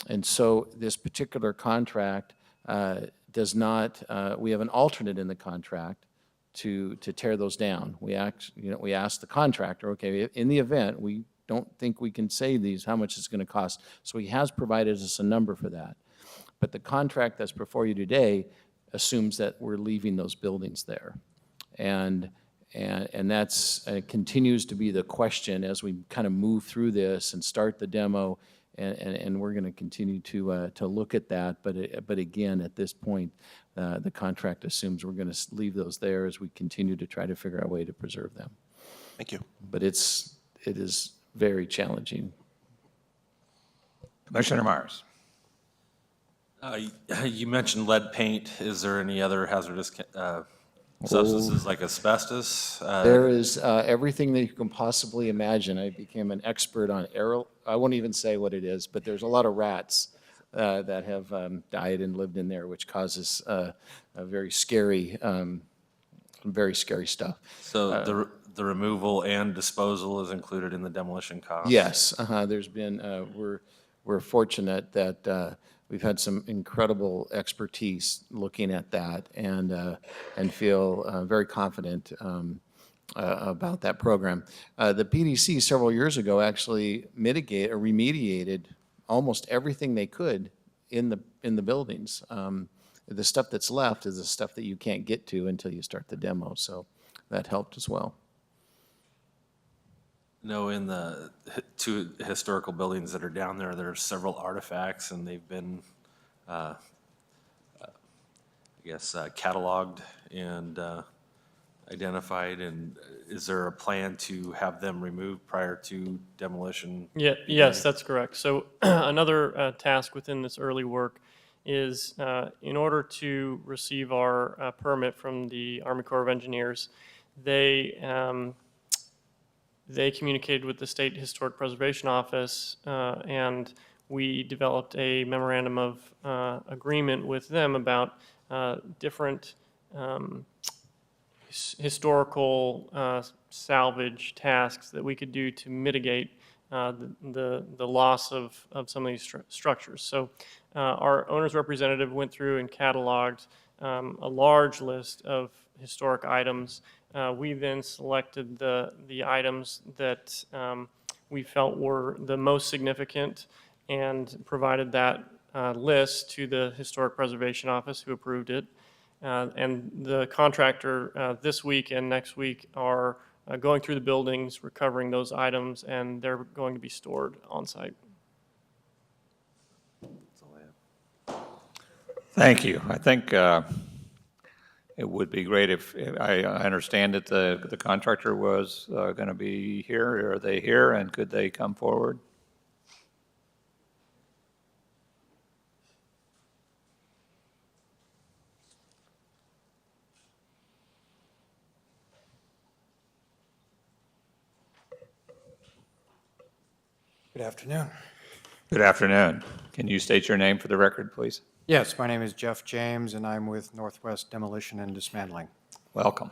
And so this particular contract does not, we have an alternate in the contract to tear those down. We asked the contractor, okay, in the event we don't think we can save these, how much it's going to cost? So he has provided us a number for that. But the contract that's before you today assumes that we're leaving those buildings there. And that's continues to be the question as we kind of move through this and start the demo, and we're going to continue to look at that. But again, at this point, the contract assumes we're going to leave those there as we continue to try to figure out a way to preserve them. Thank you. But it is very challenging. Commissioner Myers. You mentioned lead paint. Is there any other hazardous Substances like asbestos? There is everything that you can possibly imagine. I became an expert on I won't even say what it is, but there's a lot of rats that have died and lived in there, which causes a very scary stuff. So the removal and disposal is included in the demolition cost? Yes, there's been, we're fortunate that we've had some incredible expertise looking at that and feel very confident about that program. The PDC several years ago actually remediated almost everything they could in the buildings. The stuff that's left is the stuff that you can't get to until you start the demo, so that helped as well. No, in the two historical buildings that are down there, there are several artifacts, and they've been, I guess, cataloged and identified, and is there a plan to have them removed prior to demolition? Yeah, yes, that's correct. So another task within this early work is in order to receive our permit from the Army Corps of Engineers, they communicated with the State Historic Preservation Office, and we developed a memorandum of agreement with them about different historical salvage tasks that we could do to mitigate the loss of some of these structures. So our owner's representative went through and cataloged a large list of historic items. We then selected the items that we felt were the most significant and provided that list to the Historic Preservation Office, who approved it. And the contractor this week and next week are going through the buildings, recovering those items, and they're going to be stored on site. Thank you. I think it would be great if, I understand that the contractor was going to be here. Are they here, and could they come forward? Good afternoon. Good afternoon. Can you state your name for the record, please? Yes, my name is Jeff James, and I'm with Northwest Demolition and Dismantling. Welcome.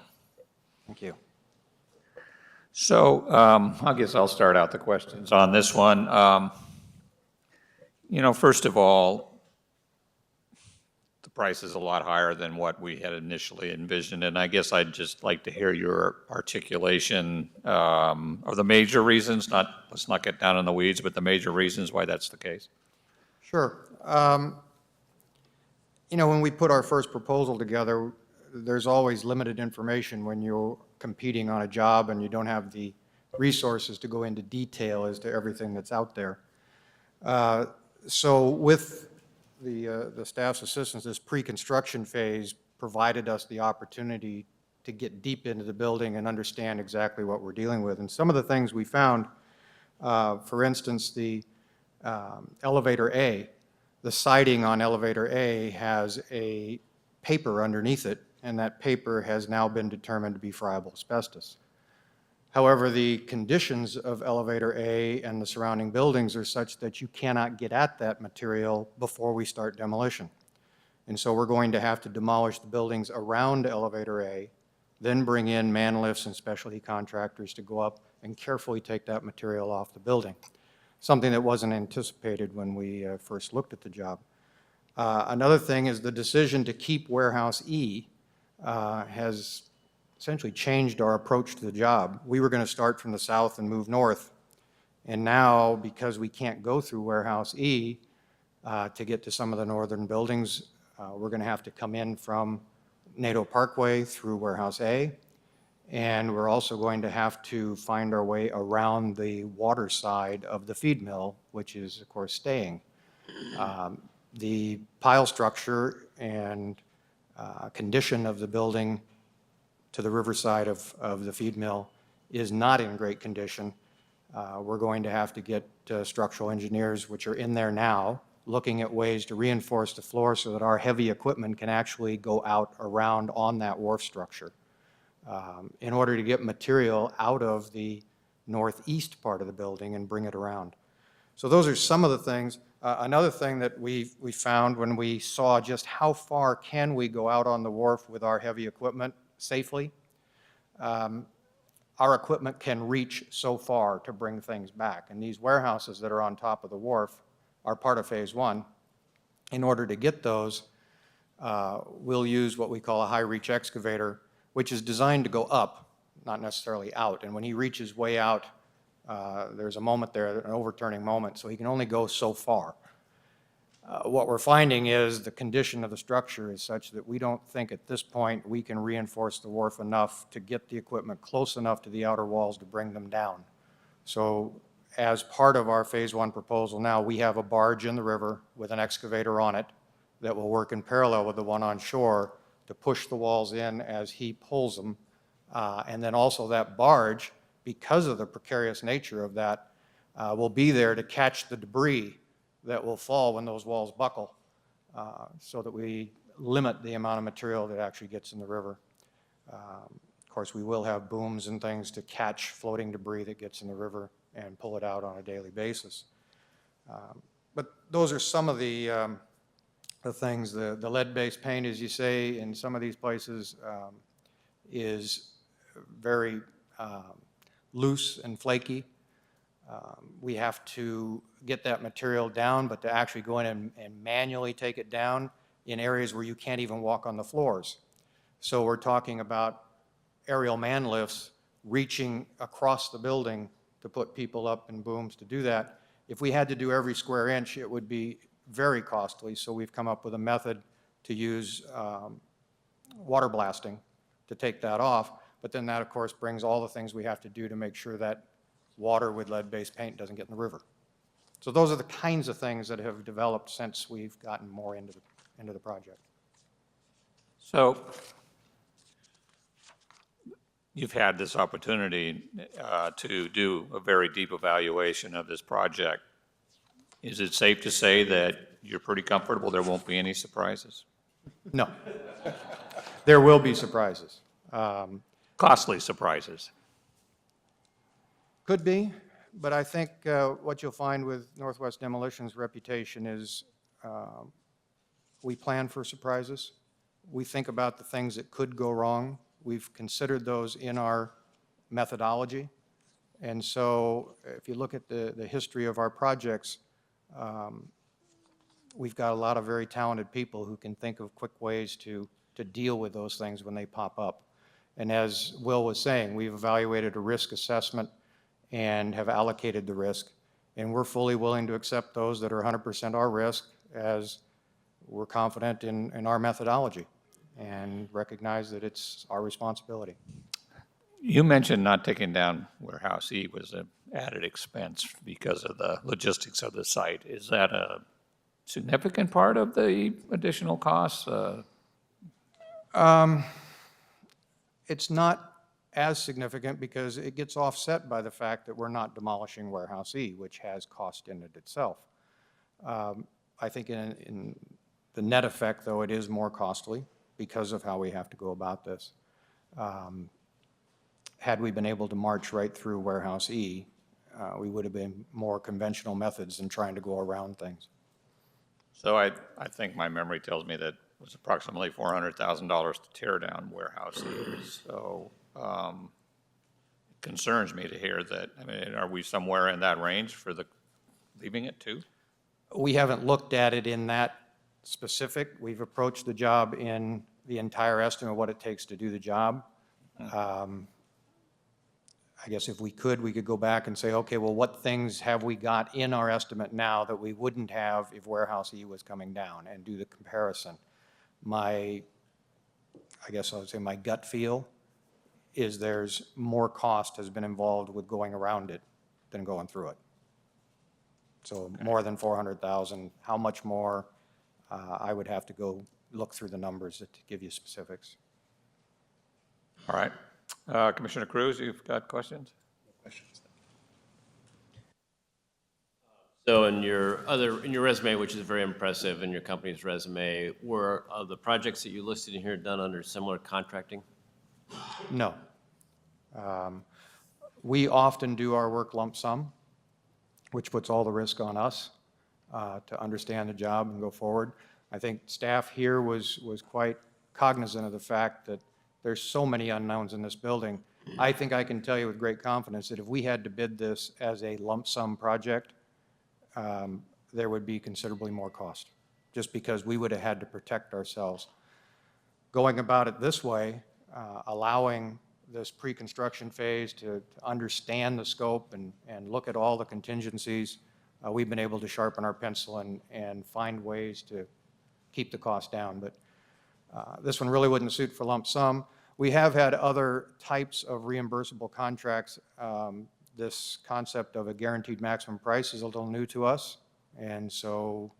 Thank you. So I guess I'll start out the questions on this one. First of all, the price is a lot higher than what we had initially envisioned, and I guess I'd just like to hear your articulation of the major reasons, let's not get down in the weeds, but the major reasons why that's the case. Sure. When we put our first proposal together, there's always limited information when you're competing on a job and you don't have the resources to go into detail as to everything that's out there. So with the staff's assistance, this pre-construction phase provided us the opportunity to get deep into the building and understand exactly what we're dealing with. And some of the things we found, for instance, the elevator A, the siding on elevator A has a paper underneath it, and that paper has now been determined to be friable asbestos. However, the conditions of elevator A and the surrounding buildings are such that you cannot get at that material before we start demolition. And so we're going to have to demolish the buildings around elevator A, then bring in man lifts and specialty contractors to go up and carefully take that material off the building, something that wasn't anticipated when we first looked at the job. Another thing is the decision to keep warehouse E has essentially changed our approach to the job. We were going to start from the south and move north. And now, because we can't go through warehouse E to get to some of the northern buildings, we're going to have to come in from NATO Parkway through warehouse A. And we're also going to have to find our way around the water side of the feed mill, which is, of course, staying. The pile structure and condition of the building to the riverside of the feed mill is not in great condition. We're going to have to get structural engineers, which are in there now, looking at ways to reinforce the floor so that our heavy equipment can actually go out around on that wharf structure. in order to get material out of the northeast part of the building and bring it around. So those are some of the things. Another thing that we found when we saw just how far can we go out on the wharf with our heavy equipment safely, our equipment can reach so far to bring things back. And these warehouses that are on top of the wharf are part of Phase 1. In order to get those, we'll use what we call a high-reach excavator, which is designed to go up, not necessarily out. And when he reaches way out, there's a moment there, an overturning moment, so he can only go so far. What we're finding is the condition of the structure is such that we don't think at this point we can reinforce the wharf enough to get the equipment close enough to the outer walls to bring them down. So as part of our Phase 1 proposal now, we have a barge in the river with an excavator on it that will work in parallel with the one on shore to push the walls in as he pulls them. And then also that barge, because of the precarious nature of that, will be there to catch the debris that will fall when those walls buckle, so that we limit the amount of material that actually gets in the river. Of course, we will have booms and things to catch floating debris that gets in the river and pull it out on a daily basis. But those are some of the things. The lead-based paint, as you say, in some of these places is very loose and flaky. We have to get that material down, but to actually go in and manually take it down in areas where you can't even walk on the floors. So we're talking about aerial man lifts reaching across the building to put people up in booms to do that. If we had to do every square inch, it would be very costly, so we've come up with a method to use water blasting to take that off, but then that, of course, brings all the things we have to do to make sure that water with lead-based paint doesn't get in the river. So those are the kinds of things that have developed since we've gotten more into the project. So you've had this opportunity to do a very deep evaluation of this project. Is it safe to say that you're pretty comfortable there won't be any surprises? No. There will be surprises. Costly surprises? Could be, but I think what you'll find with Northwest Demolition's reputation is we plan for surprises. We think about the things that could go wrong. We've considered those in our methodology. And so if you look at the history of our projects, we've got a lot of very talented people who can think of quick ways to deal with those things when they pop up. And as Will was saying, we've evaluated a risk assessment and have allocated the risk, and we're fully willing to accept those that are 100% our risk, as we're confident in our methodology and recognize that it's our responsibility. You mentioned not taking down Warehouse E was an added expense because of the logistics of the site. Is that a significant part of the additional costs? It's not as significant because it gets offset by the fact that we're not demolishing Warehouse E, which has cost in it itself. I think in the net effect, though, it is more costly because of how we have to go about this. Had we been able to march right through Warehouse E, we would have been more conventional methods than trying to go around things. So I think my memory tells me that it was approximately $400,000 to tear down Warehouse E. So it concerns me to hear that. I mean, are we somewhere in that range for leaving it too? We haven't looked at it in that specific. We've approached the job in the entire estimate of what it takes to do the job. I guess if we could go back and say, okay, well, what things have we got in our estimate now that we wouldn't have if Warehouse E was coming down, and do the comparison. I guess I would say my gut feel is there's more cost has been involved with going around it than going through it. So more than 400,000, how much more? I would have to go look through the numbers to give you specifics. All right. Commissioner Cruz, you've got questions? So in your resume, which is very impressive, in your company's resume, were the projects that you listed in here done under similar contracting? No. We often do our work lump sum, which puts all the risk on us to understand the job and go forward. I think staff here was quite cognizant of the fact that there's so many unknowns in this building. I think I can tell you with great confidence that if we had to bid this as a lump sum project, there would be considerably more cost, just because we would have had to protect ourselves. Going about it this way, allowing this pre-construction phase to understand the scope and look at all the contingencies, we've been able to sharpen our pencil and find ways to keep the cost down. But this one really wouldn't suit for lump sum. We have had other types of reimbursable contracts. This concept of a guaranteed maximum price is a little new to us, and so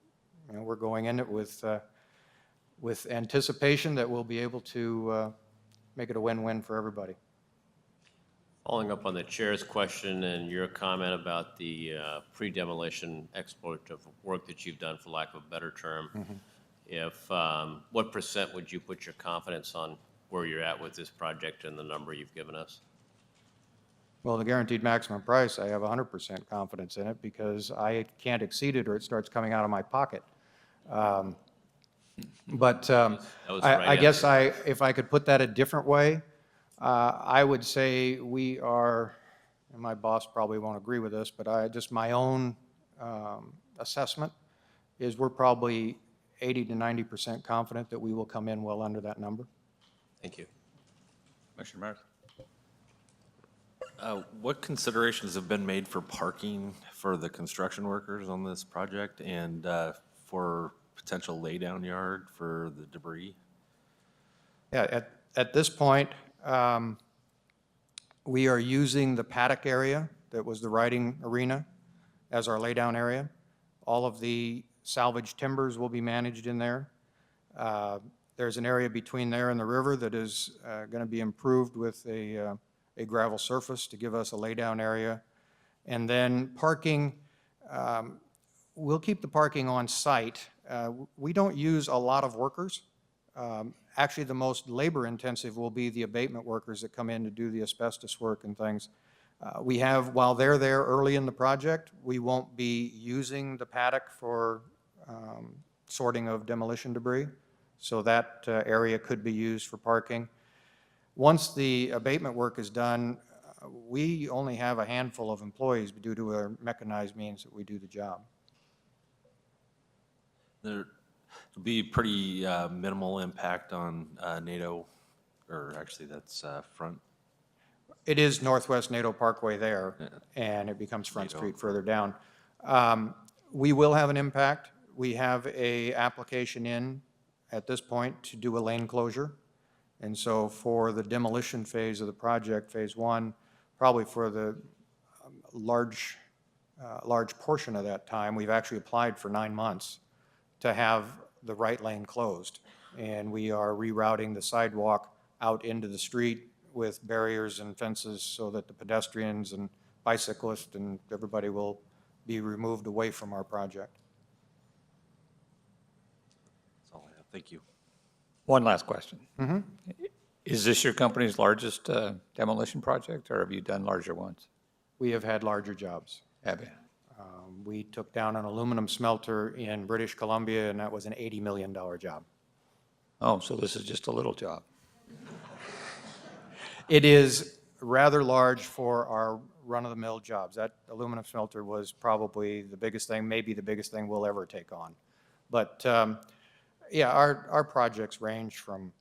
we're going in it with anticipation that we'll be able to make it a win-win for everybody. Following up on the chair's question and your comment about the pre-demolition exploitative work that you've done, for lack of a better term, what % would you put your confidence on where you're at with this project and the number you've given us? Well, the guaranteed maximum price, I have 100% confidence in it because I can't exceed it or it starts coming out of my pocket. But That was the right I guess answer. if I could put that a different way, I would say we are, and my boss probably won't agree with this, but just my own assessment is we're probably 80 to 90% confident that we will come in well under that number. Thank you. Commissioner Meredith? What considerations have been made for parking for the construction workers on this project and for potential laydown yard for the debris? Yeah, at this point, we are using the paddock area that was the riding arena as our laydown area. All of the salvaged timbers will be managed in there. There's an area between there and the river that is going to be improved with a gravel surface to give us a laydown area. And then parking, we'll keep the parking on site. We don't use a lot of workers. Actually, the most labor-intensive will be the abatement workers that come in to do the asbestos work and things. We have, while they're there early in the project, we won't be using the paddock for sorting of demolition debris, so that area could be used for parking. Once the abatement work is done, we only have a handful of employees due to our mechanized means that we do the job. There will be pretty minimal impact on NATO, or actually that's Front. It is Northwest NATO Parkway there, and it becomes Front Street further down. We will have an impact. We have a application in at this point to do a lane closure. And so for the demolition phase of the project, phase one, probably for the large portion of that time, we've actually applied for 9 months to have the right lane closed. And we are rerouting the sidewalk out into the street with barriers and fences so that the pedestrians and bicyclists and everybody will be removed away from our project. That's all I have. Thank you. One last question. Is this your company's largest demolition project, or have you done larger ones? We have had larger jobs. Have you? We took down an aluminum smelter in British Columbia, and that was an $80 million job. Oh, so this is just a little job. It is rather large for our run-of-the-mill jobs. That aluminum smelter was probably the biggest thing, maybe the biggest thing we'll ever take on. But yeah, our projects range from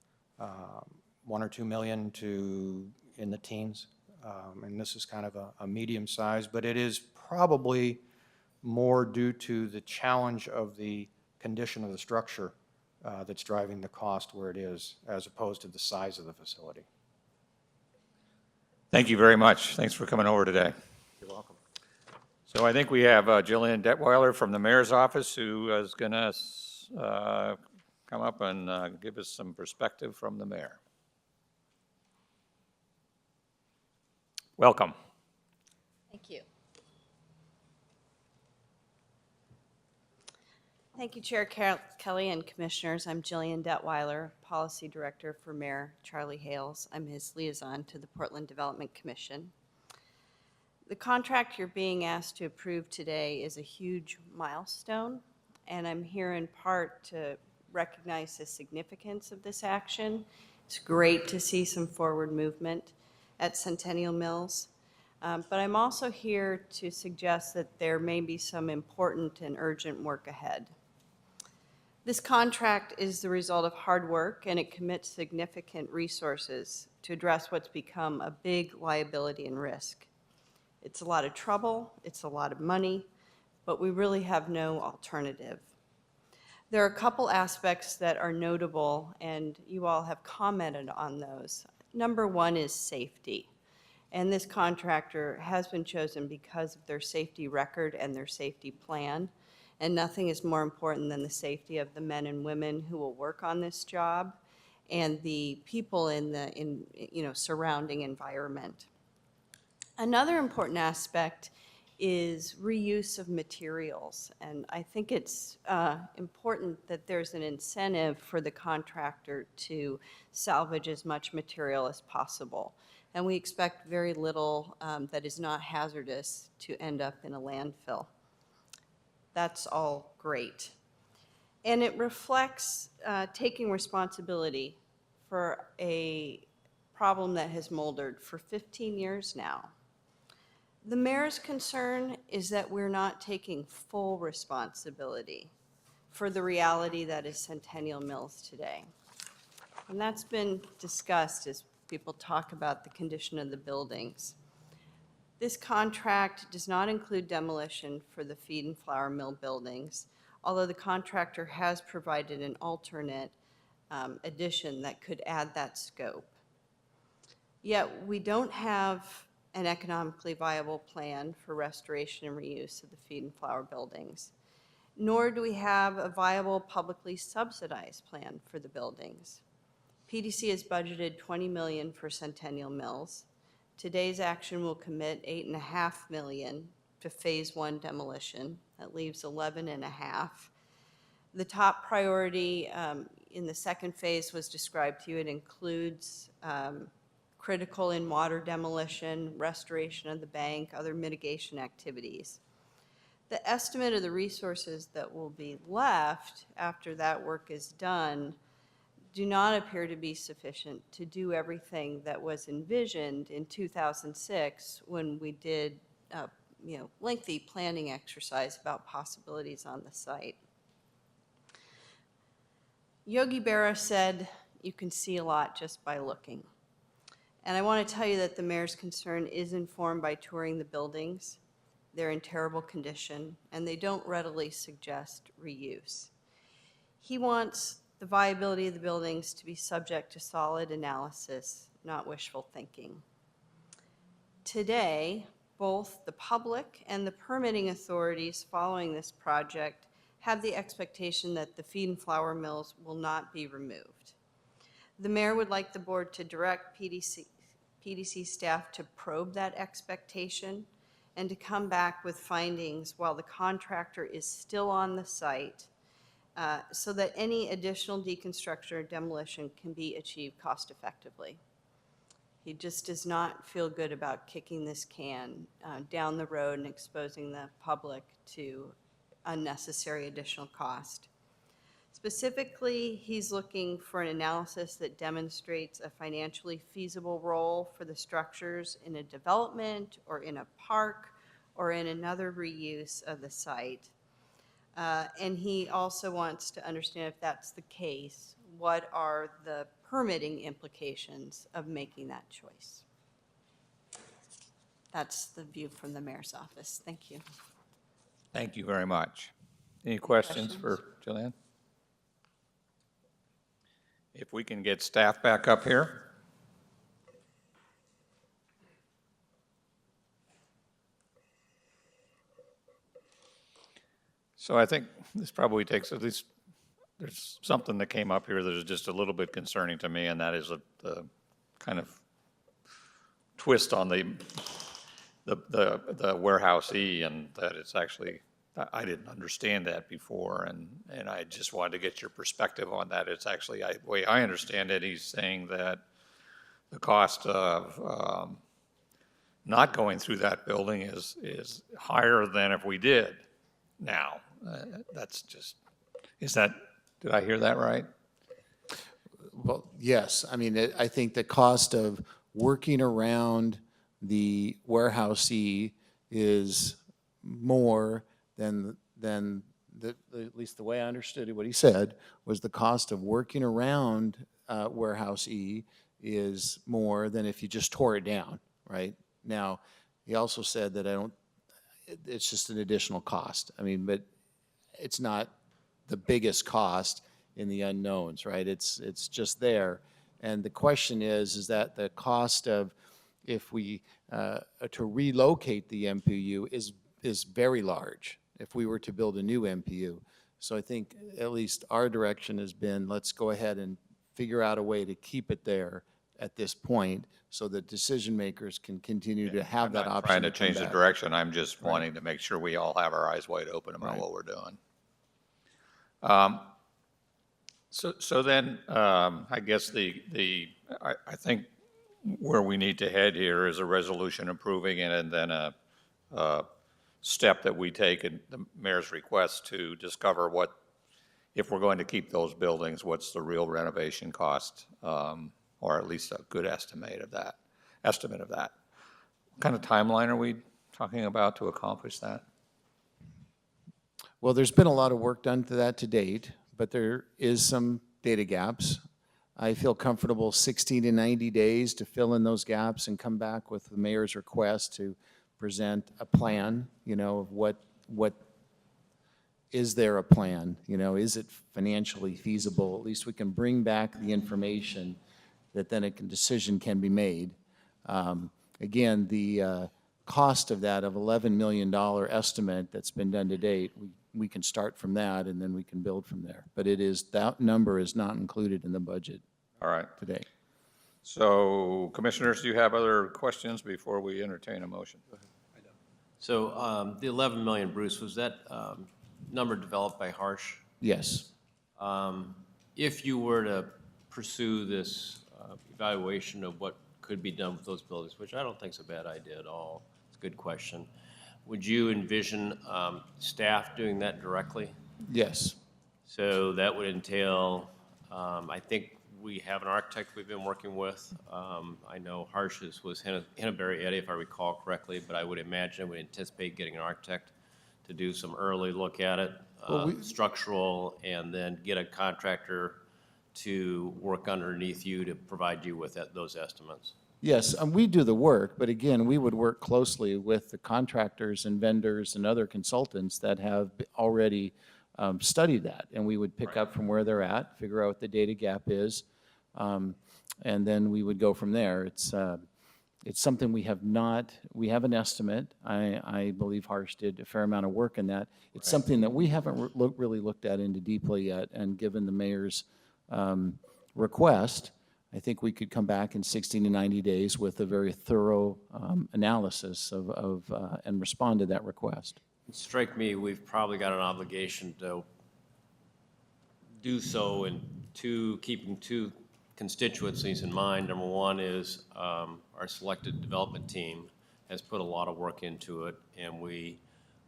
1 or 2 million to in the teens. And this is kind of a medium size, but it is probably more due to the challenge of the condition of the structure that's driving the cost where it is, as opposed to the size of the facility. Thank you very much. Thanks for coming over today. You're welcome. So I think we have Jillian Detweiler from the mayor's office who is going to come up and give us some perspective from the mayor. Welcome. Thank you. Thank you, Chair Kelly and Commissioners. I'm Jillian Detweiler, Policy Director for Mayor Charlie Hales. I'm his liaison to the Portland Development Commission. The contract you're being asked to approve today is a huge milestone, and I'm here in part to recognize the significance of this action. It's great to see some forward movement at Centennial Mills. But I'm also here to suggest that there may be some important and urgent work ahead. This contract is the result of hard work, and it commits significant resources to address what's become a big liability and risk. It's a lot of trouble, it's a lot of money, but we really have no alternative. There are a couple aspects that are notable, and you all have commented on those. Number one is safety. And this contractor has been chosen because of their safety record and their safety plan. And nothing is more important than the safety of the men and women who will work on this job and the people in the surrounding environment. Another important aspect is reuse of materials. And I think it's important that there's an incentive for the contractor to salvage as much material as possible. And we expect very little that is not hazardous to end up in a landfill. That's all great. And it reflects taking responsibility for a problem that has moldered for 15 years now. The mayor's concern is that we're not taking full responsibility for the reality that is Centennial Mills today. And that's been discussed as people talk about the condition of the buildings. This contract does not include demolition for the feed and flour mill buildings, although the contractor has provided an alternate addition that could add that scope. Yet we don't have an economically viable plan for restoration and reuse of the feed and flour buildings, nor do we have a viable publicly subsidized plan for the buildings. PDC has budgeted $20 million for Centennial Mills. Today's action will commit $8.5 million to phase 1 demolition. That leaves $11.5 million. The top priority in the second phase was described to you. It includes critical in-water demolition, restoration of the bank, other mitigation activities. The estimate of the resources that will be left after that work is done do not appear to be sufficient to do everything that was envisioned in 2006 when we did a lengthy planning exercise about possibilities on the site. Yogi Berra said, "You can see a lot just by looking." And I want to tell you that the mayor's concern is informed by touring the buildings. They're in terrible condition, and they don't readily suggest reuse. He wants the viability of the buildings to be subject to solid analysis, not wishful thinking. Today, both the public and the permitting authorities following this project have the expectation that the feed and flour mills will not be removed. The mayor would like the board to direct PDC staff to probe that expectation and to come back with findings while the contractor is still on the site so that any additional deconstruction or demolition can be achieved cost effectively. He just does not feel good about kicking this can down the road and exposing the public to unnecessary additional cost. Specifically, he's looking for an analysis that demonstrates a financially feasible role for the structures in a development or in a park or in another reuse of the site. And he also wants to understand, if that's the case, what are the permitting implications of making that choice. That's the view from the mayor's office. Thank you. Thank you very much. Any questions for Jillian? If we can get staff back up here. So I think this probably takes at least, there's something that came up here that is just a little bit concerning to me, and that is the kind of twist on the warehouse E, and that it's actually I didn't understand that before, and I just wanted to get your perspective on that. It's actually, the way I understand it, he's saying that the cost of not going through that building is higher than if we did now. That's just, did I hear that right? Well, yes, I mean, I think the cost of working around the warehouse E is more than, at least the way I understood it, what he said, was the cost of working around warehouse E is more than if you just tore it down, right? Now, he also said that it's just an additional cost. I mean, but it's not the biggest cost in the unknowns, right? It's just there. And the question is that the cost of, if we, to relocate the MPU is very large if we were to build a new MPU. So I think at least our direction has been, let's go ahead and figure out a way to keep it there at this point so that decision makers can continue to have that I'm not option. trying to come change the back. direction, I'm just wanting to make sure we all have our eyes wide open about Right. what we're doing. So then, I guess I think where we need to head here is a resolution approving it, and then a step that we take in the mayor's request to discover what, if we're going to keep those buildings, what's the real renovation cost, or at least a good estimate of that. What kind of timeline are we talking about to accomplish that? Well, there's been a lot of work done to that to date, but there is some data gaps. I feel comfortable 60 to 90 days to fill in those gaps and come back with the mayor's request to present a plan, of what is there a plan? Is it financially feasible? At least we can bring back the information that then decision can be made. Again, the cost of that, of $11 million estimate that's been done to date, we can start from that and then we can build from there. But that number is not included in the budget All right. today. So, commissioners, do you have other questions before we entertain a motion? So the 11 million, Bruce, was that number developed by Harsh? Yes. If you were to pursue this evaluation of what could be done with those buildings, which I don't think is a bad idea at all, it's a good question, would you envision staff doing that directly? Yes. So that would entail, I think we have an architect we've been working with. I know Harsh's was Henneberry Eddy, if I recall correctly, but I would imagine, we anticipate getting an architect to do some early look at it, structural, and then get a contractor to work underneath you to provide you with those estimates. Yes, we do the work, but again, we would work closely with the contractors and vendors and other consultants that have already studied that. And we would pick up from where they're at, figure out what the data gap is, and then we would go from there. It's something we have an estimate. I believe Harsh did a fair amount of work in that. It's something that we haven't really looked at into deeply yet, and given the mayor's request, I think we could come back in 60 to 90 days with a very thorough analysis and respond to that request. Strike me, we've probably got an obligation to do so in keeping two constituencies in mind. Number one is our selected development team has put a lot of work into it, and we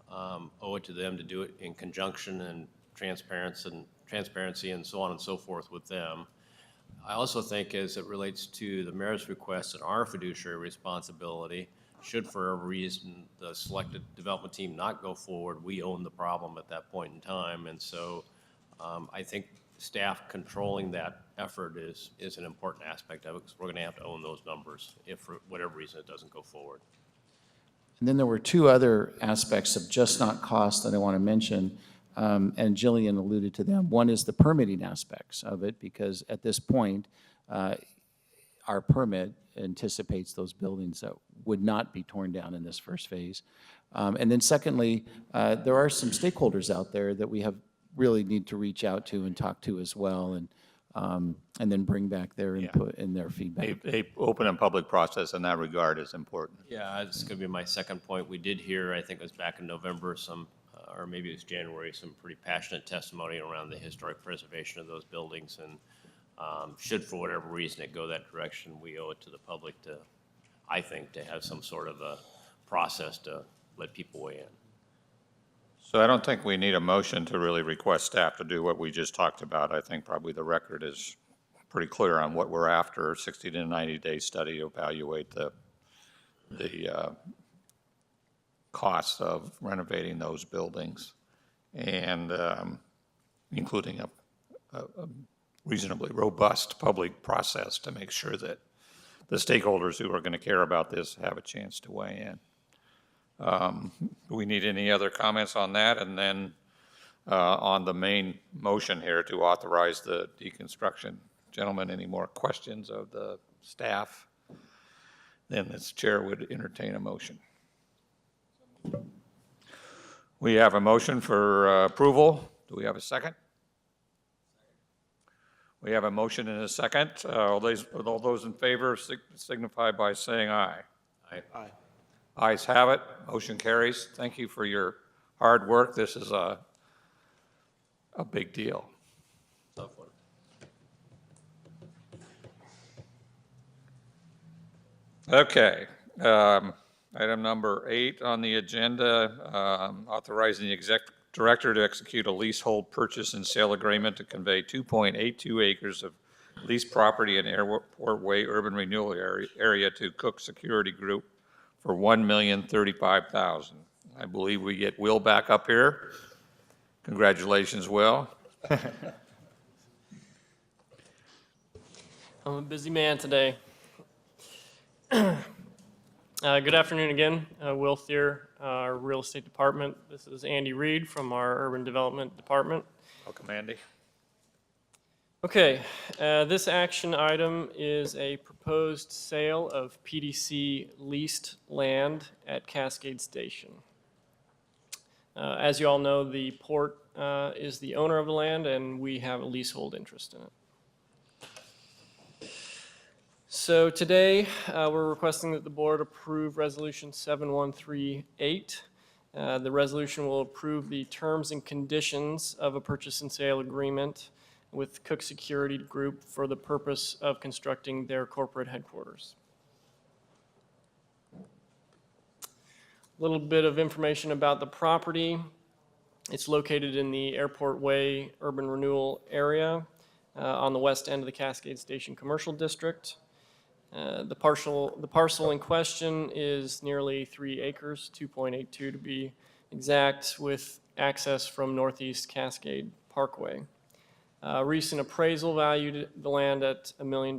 owe it to them to do it in conjunction and transparency and so on and so forth with them. I also think, as it relates to the mayor's request and our fiduciary responsibility, should for a reason the selected development team not go forward, we own the problem at that point in time. And so I think staff controlling that effort is an important aspect of it, because we're going to have to own those numbers if for whatever reason it doesn't go forward. And then there were two other aspects of just not cost that I want to mention, and Jillian alluded to them. One is the permitting aspects of it, because at this point, our permit anticipates those buildings that would not be torn down in this first phase. And then secondly, there are some stakeholders out there that we really need to reach out to and talk to as well, and then bring back their input and their feedback. A open and public process in that regard is important. Yeah, that's going to be my second point. We did hear, I think it was back in November, some or maybe it was January, some pretty passionate testimony around the historic preservation of those buildings. And should, for whatever reason, it go that direction, we owe it to the public to, I think, to have some sort of a process to let people weigh in. So I don't think we need a motion to really request staff to do what we just talked about. I think probably the record is pretty clear on what we're after, 60 to 90-day study to evaluate the costs of renovating those buildings, and including a reasonably robust public process to make sure that the stakeholders who are going to care about this have a chance to weigh in. Do we need any other comments on that? And then on the main motion here to authorize the deconstruction. Gentlemen, any more questions of the staff? Then this chair would entertain a motion. We have a motion for approval. Do we have a second? We have a motion and a second. All those in favor signify by saying aye. Aye. Ayes have it. Motion carries. Thank you for your hard work. This is a big deal. Tough one. Okay. Item number 8 on the agenda, authorizing the executive director to execute a leasehold purchase and sale agreement to convey 2.82 acres of leased property in Airport Way urban renewal area to Cook Security Group for $1,035,000. I believe we get Will back up here. Congratulations, Will. I'm a busy man today. Good afternoon again. Will Thier, our real estate department. This is Andy Reed from our urban development department. Welcome, Andy. Okay, this action item is a proposed sale of PDC leased land at Cascade Station. As you all know, the port is the owner of the land, and we have a leasehold interest in it. So today, we're requesting that the board approve Resolution 7138. The resolution will approve the terms and conditions of a purchase and sale agreement with Cook Security Group for the purpose of constructing their corporate headquarters. A little bit of information about the property. It's located in the Airport Way urban renewal area on the west end of the Cascade Station Commercial District. The parcel in question is nearly 3 acres, 2.82 to be exact, with access from Northeast Cascade Parkway. Recent appraisal valued the land at $1 million,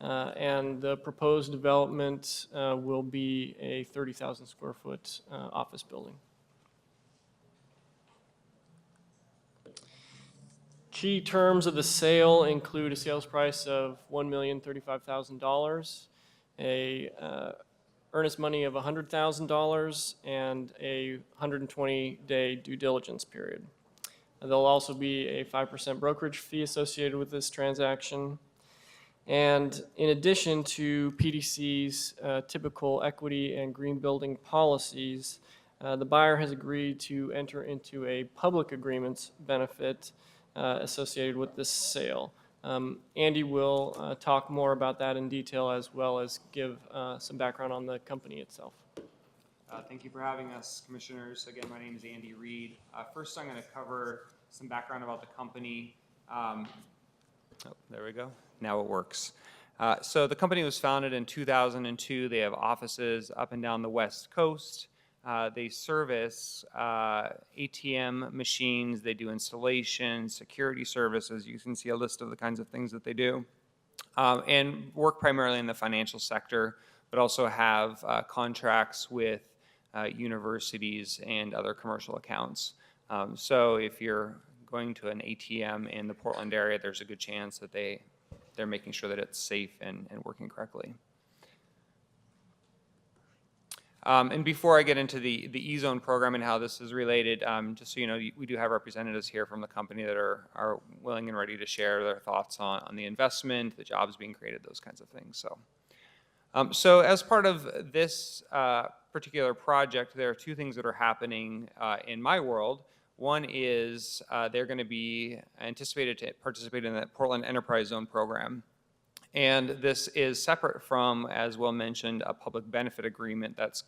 and the proposed development will be a 30,000 square foot office building. Key terms of the sale include a sales price of $1,035,000, a earnest money of $100,000, and a 120-day due diligence period. There'll also be a 5% brokerage fee associated with this transaction. And in addition to PDC's typical equity and green building policies, the buyer has agreed to enter into a public agreements benefit associated with this sale. Andy will talk more about that in detail, as well as give some background on the company itself. Thank you for having us, Commissioners. Again, my name is Andy Reed. First, I'm going to cover some background about the company. There we go. Now it works. So the company was founded in 2002. They have offices up and down the West Coast. They service ATM machines. They do installation, security services. You can see a list of the kinds of things that they do. And work primarily in the financial sector, but also have contracts with universities and other commercial accounts. So if you're going to an ATM in the Portland area, there's a good chance that they're making sure that it's safe and working correctly. And before I get into the E-Zone program and how this is related, just so you know, we do have representatives here from the company that are willing and ready to share their thoughts on the investment, the jobs being created, those kinds of things. So as part of this particular project, there are two things that are happening in my world. One is they're going to be anticipated to participate in the Portland Enterprise Zone program. And this is separate from, as Will mentioned, a public benefit agreement that's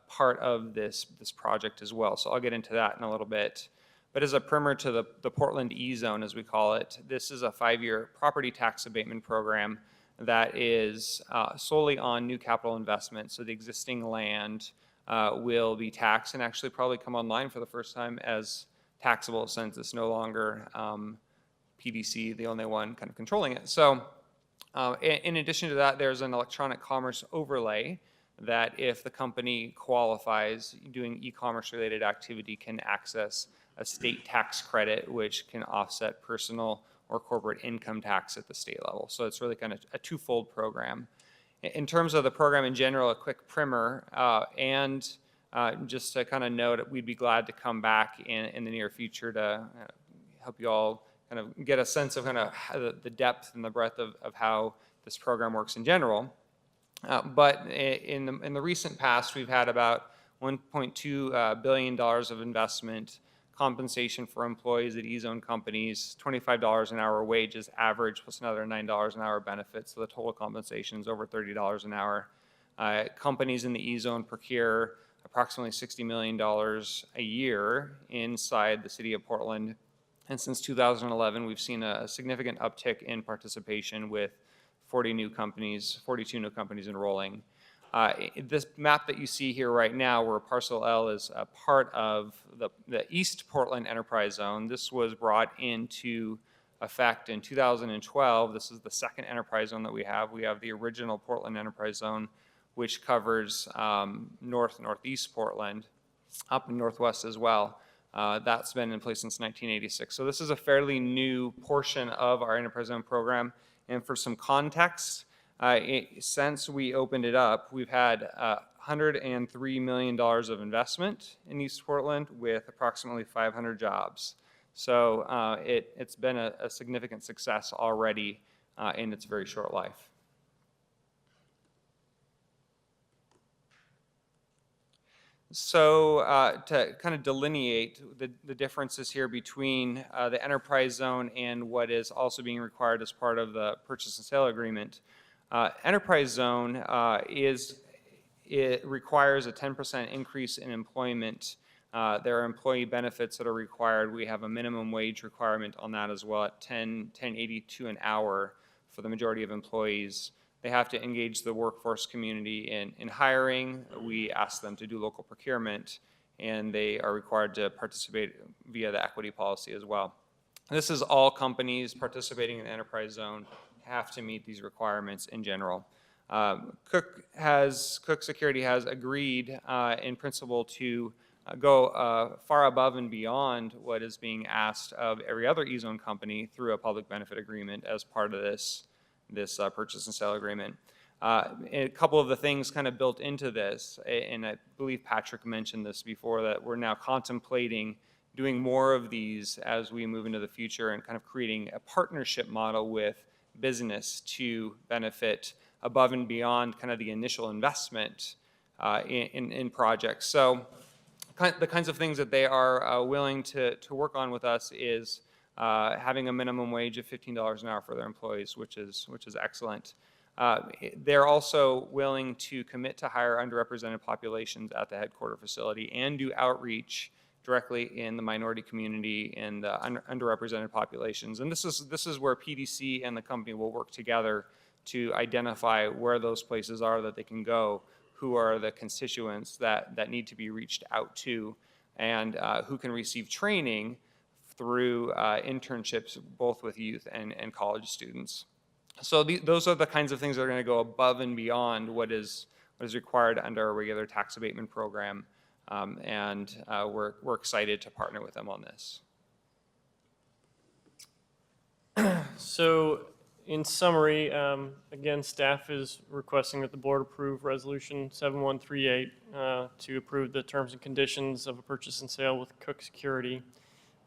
part of this project as well. So I'll get into that in a little bit. But as a primer to the Portland E-Zone, as we call it, this is a 5-year property tax abatement program that is solely on new capital investment. So the existing land will be taxed and actually probably come online for the first time as taxable, since it's no longer PDC, the only one kind of controlling it. So in addition to that, there's an electronic commerce overlay that if the company qualifies, doing e-commerce related activity can access a state tax credit, which can offset personal or corporate income tax at the state level. So it's really kind of a twofold program. In terms of the program in general, a quick primer, and just to kind of note, we'd be glad to come back in the near future to help you all kind of get a sense of kind of the depth and the breadth of how this program works in general. But in the recent past, we've had about $1.2 billion of investment, compensation for employees at E-Zone companies, $25 an hour wages average, plus another $9 an hour benefits. So the total compensation is over $30 an hour. Companies in the E-Zone procure approximately $60 million a year inside the city of Portland. And since 2011, we've seen a significant uptick in participation with 42 new companies enrolling. This map that you see here right now, where Parcel L is a part of the East Portland Enterprise Zone, this was brought into effect in 2012. This is the second enterprise zone that we have. We have the original Portland Enterprise Zone, which covers northeast Portland, up in northwest as well. That's been in place since 1986. So this is a fairly new portion of our Enterprise Zone program. And for some context, since we opened it up, we've had $103 million of investment in East Portland with approximately 500 jobs. So it's been a significant success already in its very short life. So to kind of delineate the differences here between the enterprise zone and what is also being required as part of the purchase and sale agreement, enterprise zone it requires a 10% increase in employment. There are employee benefits that are required. We have a minimum wage requirement on that as well at $10.82 an hour for the majority of employees. They have to engage the workforce community in hiring. We ask them to do local procurement, and they are required to participate via the equity policy as well. This is all companies participating in the enterprise zone have to meet these requirements in general. Cook Security has agreed in principle to go far above and beyond what is being asked of every other E-Zone company through a public benefit agreement as part of this purchase and sale agreement. A couple of the things kind of built into this, and I believe Patrick mentioned this before, that we're now contemplating doing more of these as we move into the future and kind of creating a partnership model with business to benefit above and beyond kind of the initial investment in projects. So the kinds of things that they are willing to work on with us is having a minimum wage of $15 an hour for their employees, which is excellent. They're also willing to commit to hire underrepresented populations at the headquarter facility and do outreach directly in the minority community and the underrepresented populations. And this is where PDC and the company will work together to identify where those places are that they can go, who are the constituents that need to be reached out to, and who can receive training through internships both with youth and college students. So those are the kinds of things that are going to go above and beyond what is required under a regular tax abatement program, and we're excited to partner with them on this. So in summary, again, staff is requesting that the board approve Resolution 7138 to approve the terms and conditions of a purchase and sale with Cook Security.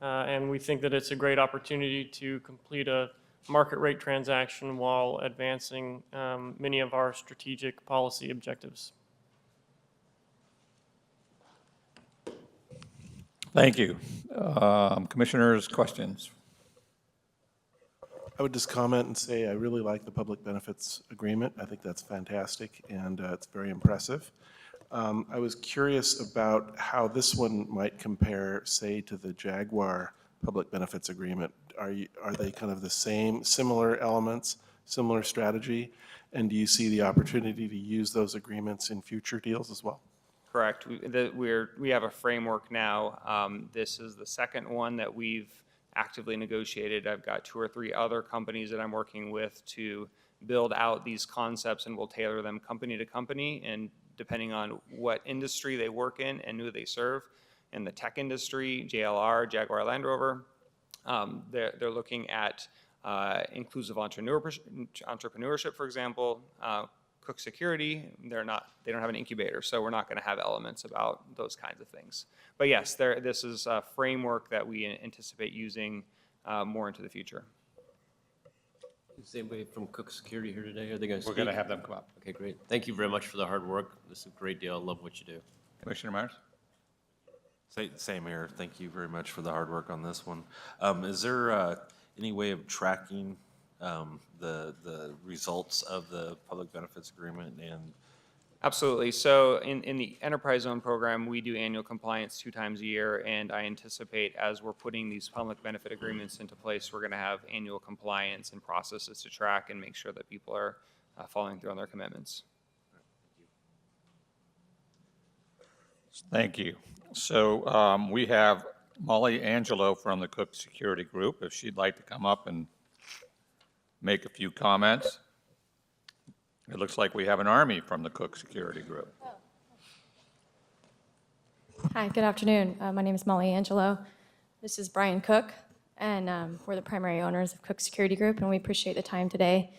And we think that it's a great opportunity to complete a market rate transaction while advancing many of our strategic policy objectives. Thank you. Commissioners, questions? I would just comment and say I really like the public benefits agreement. I think that's fantastic, and it's very impressive. I was curious about how this one might compare, say, to the Jaguar public benefits agreement. Are they kind of the same, similar elements, similar strategy? And do you see the opportunity to use those agreements in future deals as well? Correct. We have a framework now. This is the second one that we've actively negotiated. I've got 2 or 3 other companies that I'm working with to build out these concepts, and we'll tailor them company to company and depending on what industry they work in and who they serve. In the tech industry, JLR, Jaguar Land Rover, they're looking at inclusive entrepreneurship, for example. Cook Security, they don't have an incubator, so we're not going to have elements about those kinds of things. But yes, this is a framework that we anticipate using more into the future. Is anybody from Cook Security here today? Are they going to We're speak? going to have them come up. Okay, great. Thank you very much for the hard work. This is a great deal. I love what you do. Commissioner Myers? Same here. Thank you very much for the hard work on this one. Is there any way of tracking the results of the public benefits agreement? And Absolutely. So in the enterprise zone program, we do annual compliance 2 times a year, and I anticipate as we're putting these public benefit agreements into place, we're going to have annual compliance and processes to track and make sure that people are following through on their commitments. Thank you. So we have Molly Angelo from the Cook Security Group, if she'd like to come up and make a few comments. It looks like we have an army from the Cook Security Group. Hi, good afternoon. My name is Molly Angelo. This is Brian Cook, and we're the primary owners of Cook Security Group, and we appreciate the time today.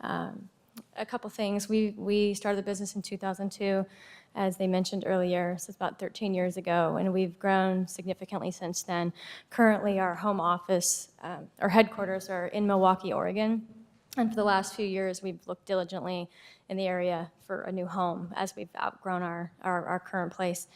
A couple things. We started the business in 2002, as they mentioned earlier, so it's about 13 years ago, and we've grown significantly since then. Currently, our home office, our headquarters are in Milwaukee, Oregon. And for the last few years, we've looked diligently in the area for a new home as we've outgrown our current place.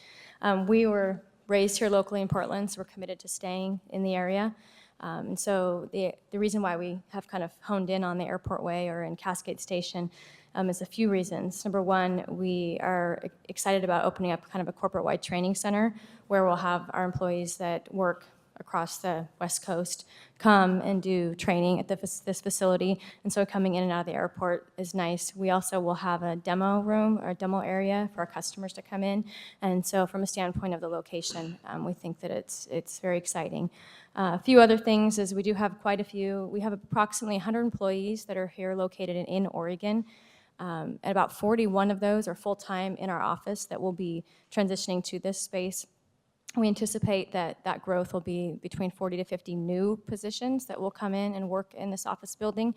We were raised here locally in Portland, so we're committed to staying in the area. And so the reason why we have kind of honed in on the Airport Way or in Cascade Station is a few reasons. Number one, we are excited about opening up kind of a corporate-wide training center where we'll have our employees that work across the West Coast come and do training at this facility. And so coming in and out of the airport is nice. We also will have a demo room or a demo area for our customers to come in. And so from a standpoint of the location, we think that it's very exciting. A few other things is we do have quite a few. We have approximately 100 employees that are here located in Oregon. And about 41 of those are full-time in our office that will be transitioning to this space. We anticipate that growth will be between 40 to 50 new positions that will come in and work in this office building.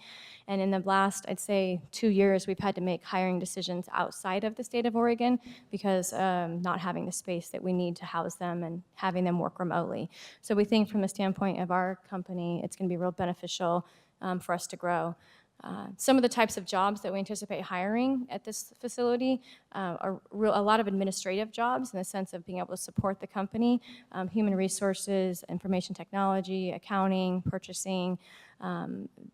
And in the last, I'd say, 2 years, we've had to make hiring decisions outside of the state of Oregon because not having the space that we need to house them and having them work remotely. So we think from the standpoint of our company, it's going to be real beneficial for us to grow. Some of the types of jobs that we anticipate hiring at this facility are a lot of administrative jobs in the sense of being able to support the company, human resources, information technology, accounting, purchasing,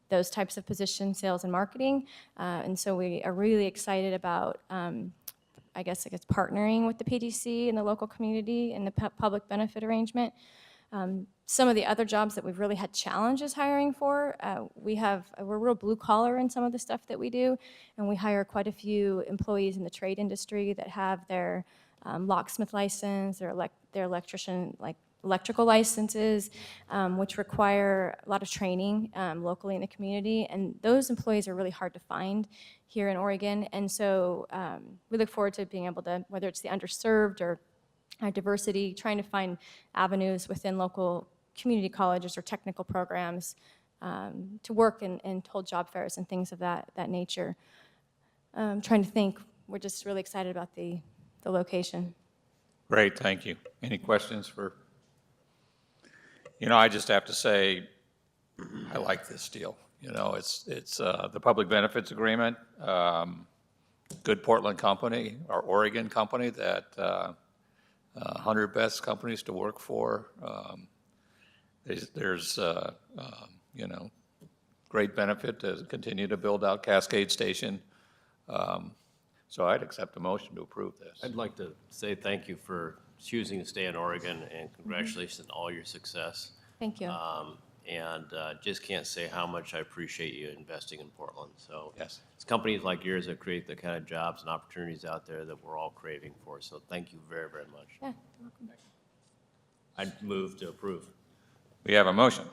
those types of positions, sales and marketing. And so we are really excited about, I guess partnering with the PDC and the local community in the public benefit arrangement. Some of the other jobs that we've really had challenges hiring for, we're real blue collar in some of the stuff that we do, and we hire quite a few employees in the trade industry that have their locksmith license, their electrician, electrical licenses, which require a lot of training locally in the community, and those employees are really hard to find here in Oregon, and so we look forward to being able to, whether it's the underserved or diversity, trying to find avenues within local community colleges or technical programs to work and hold job fairs and things of that nature. Trying to think, we're just really excited about the location. Great, thank you. Any questions for? I just have to say, I like this deal. It's the public benefits agreement, good Portland company, or Oregon company that 100 best companies to work for. There's you know, great benefit to continue to build out Cascade Station. So I'd accept a motion to approve this. I'd like to say thank you for choosing to stay in Oregon, and congratulations on all your success. Thank you. And just can't say how much I appreciate you investing in Portland. So Yes. it's companies like yours that create the kind of jobs and opportunities out there that we're all craving for. So thank you very, very much. Yeah. I'd move to approve. We have a motion.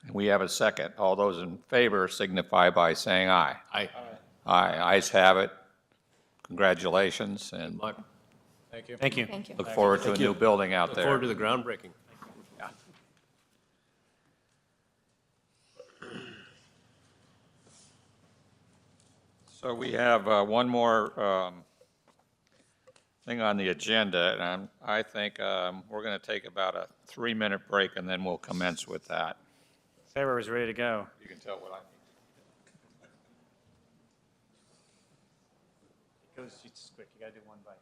And we have a second. All those in favor signify by saying aye. Aye. Aye, ayes have it. Congratulations, and Mark, Thank you. Thank you. look forward to a new building out look there. forward to the groundbreaking. So we have one more thing on the agenda, and I think we're going to take about a 3-minute break, and then we'll commence with that. Sarah was ready to go. You can tell what I It goes just quick. You got to do one bite.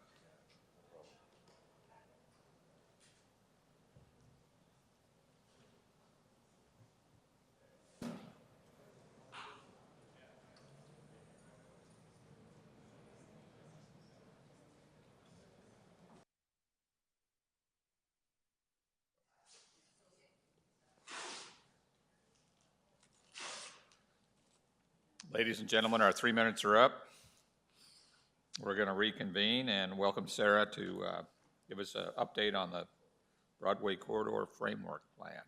Ladies and gentlemen, our 3 minutes are up. We're going to reconvene and welcome Sarah to give us an update on the Broadway Corridor Framework Plan.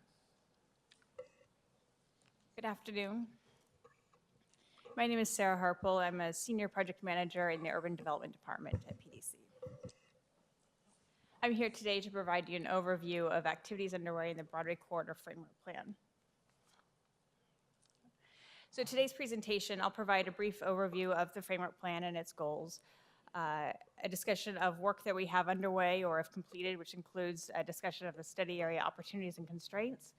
Good afternoon. My name is Sarah Harple. I'm a senior project manager in the Urban Development Department at PDC. I'm here today to provide you an overview of activities underway in the Broadway Corridor Framework Plan. So today's presentation, I'll provide a brief overview of the framework plan and its goals, a discussion of work that we have underway or have completed, which includes a discussion of the study area opportunities and constraints,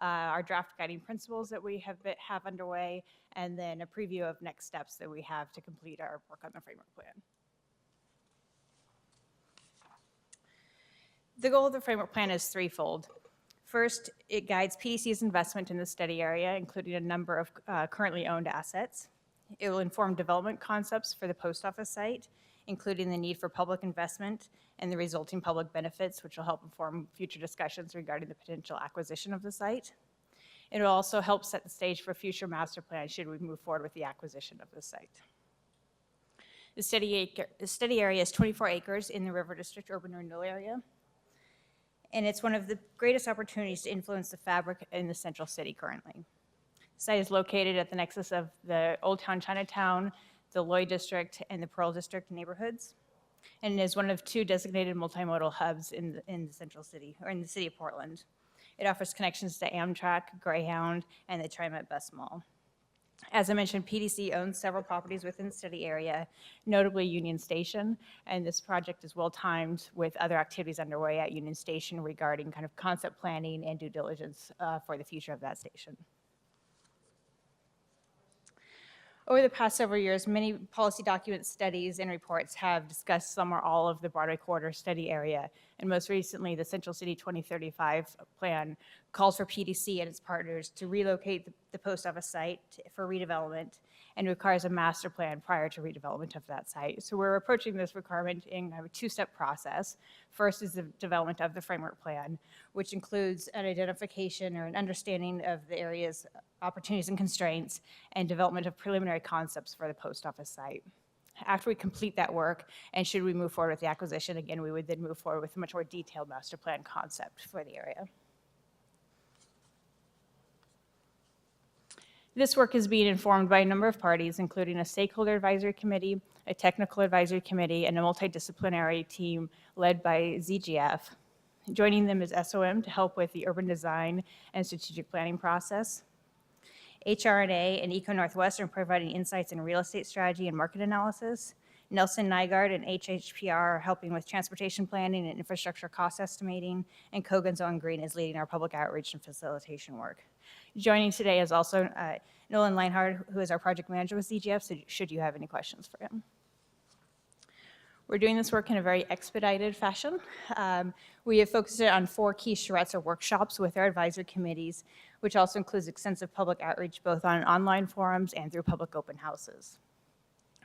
our draft guiding principles that we have underway, and then a preview of next steps that we have to complete our work on the framework plan. The goal of the framework plan is threefold. First, it guides PDC's investment in the study area, including a number of currently owned assets. It will inform development concepts for the post office site, including the need for public investment and the resulting public benefits, which will help inform future discussions regarding the potential acquisition of the site. It will also help set the stage for future master plans should we move forward with the acquisition of the site. The study area is 24 acres in the River District Urban Renewal Area, and it's one of the greatest opportunities to influence the fabric in the central city currently. The site is located at the nexus of the Old Town Chinatown, the Lloyd District, and the Pearl District neighborhoods, and is one of 2 designated multimodal hubs in the central city, or in the city of Portland. It offers connections to Amtrak, Greyhound, and the TriMet bus mall. As I mentioned, PDC owns several properties within the study area, notably Union Station, and this project is well-timed with other activities underway at Union Station regarding kind of concept planning and due diligence for the future of that station. Over the past several years, many policy documents, studies, and reports have discussed some or all of the Broadway Corridor study area, and most recently, the Central City 2035 plan calls for PDC and its partners to relocate the post office site for redevelopment and requires a master plan prior to redevelopment of that site. So we're approaching this requirement in a 2-step process. First is the development of the framework plan, which includes an identification or an understanding of the area's opportunities and constraints and development of preliminary concepts for the post office site. After we complete that work, and should we move forward with the acquisition, again, we would then move forward with a much more detailed master plan concept for the area. This work is being informed by a number of parties, including a stakeholder advisory committee, a technical advisory committee, and a multidisciplinary team led by ZGF. Joining them is SOM to help with the urban design and strategic planning process. HRNA and Eco Northwest are providing insights in real estate strategy and market analysis. Nelson Nygaard and HHPR are helping with transportation planning and infrastructure cost estimating, and Kogan's Own Green is leading our public outreach and facilitation work. Joining today is also Nolan Leinhardt, who is our project manager with ZGF, so should you have any questions for him. We're doing this work in a very expedited fashion. We have focused it on 4 key charrettes or workshops with our advisory committees, which also includes extensive public outreach both on online forums and through public open houses.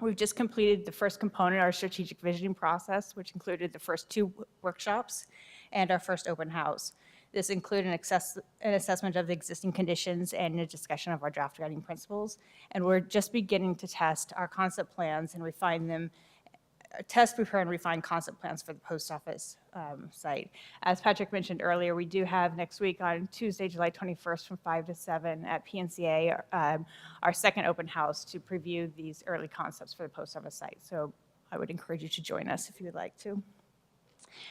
We've just completed the first component, our strategic visioning process, which included the first 2 workshops and our first open house. This included an assessment of the existing conditions and a discussion of our draft guiding principles. And we're just beginning to test our concept plans and refine them, prepare, and refine concept plans for the post office site. As Patrick mentioned earlier, we do have next week on Tuesday, July 21st from 5 to 7 at PNCA, our second open house to preview these early concepts for the post office site. So I would encourage you to join us if you would like to.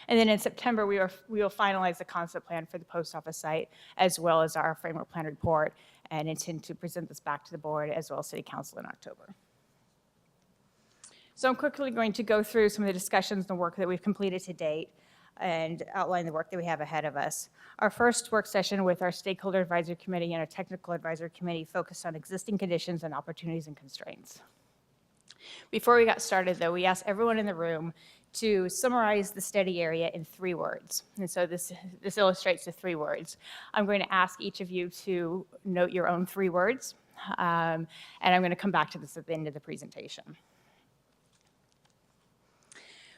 And then in September, we will finalize the concept plan for the post office site, as well as our framework plan report, and intend to present this back to the board as well as City Council in October. So I'm quickly going to go through some of the discussions and the work that we've completed to date and outline the work that we have ahead of us. Our first work session with our Stakeholder Advisory Committee and our Technical Advisory Committee focused on existing conditions and opportunities and constraints. Before we got started, though, we asked everyone in the room to summarize the study area in 3 words. And so this illustrates the 3 words. I'm going to ask each of you to note your own 3 words, and I'm going to come back to this at the end of the presentation.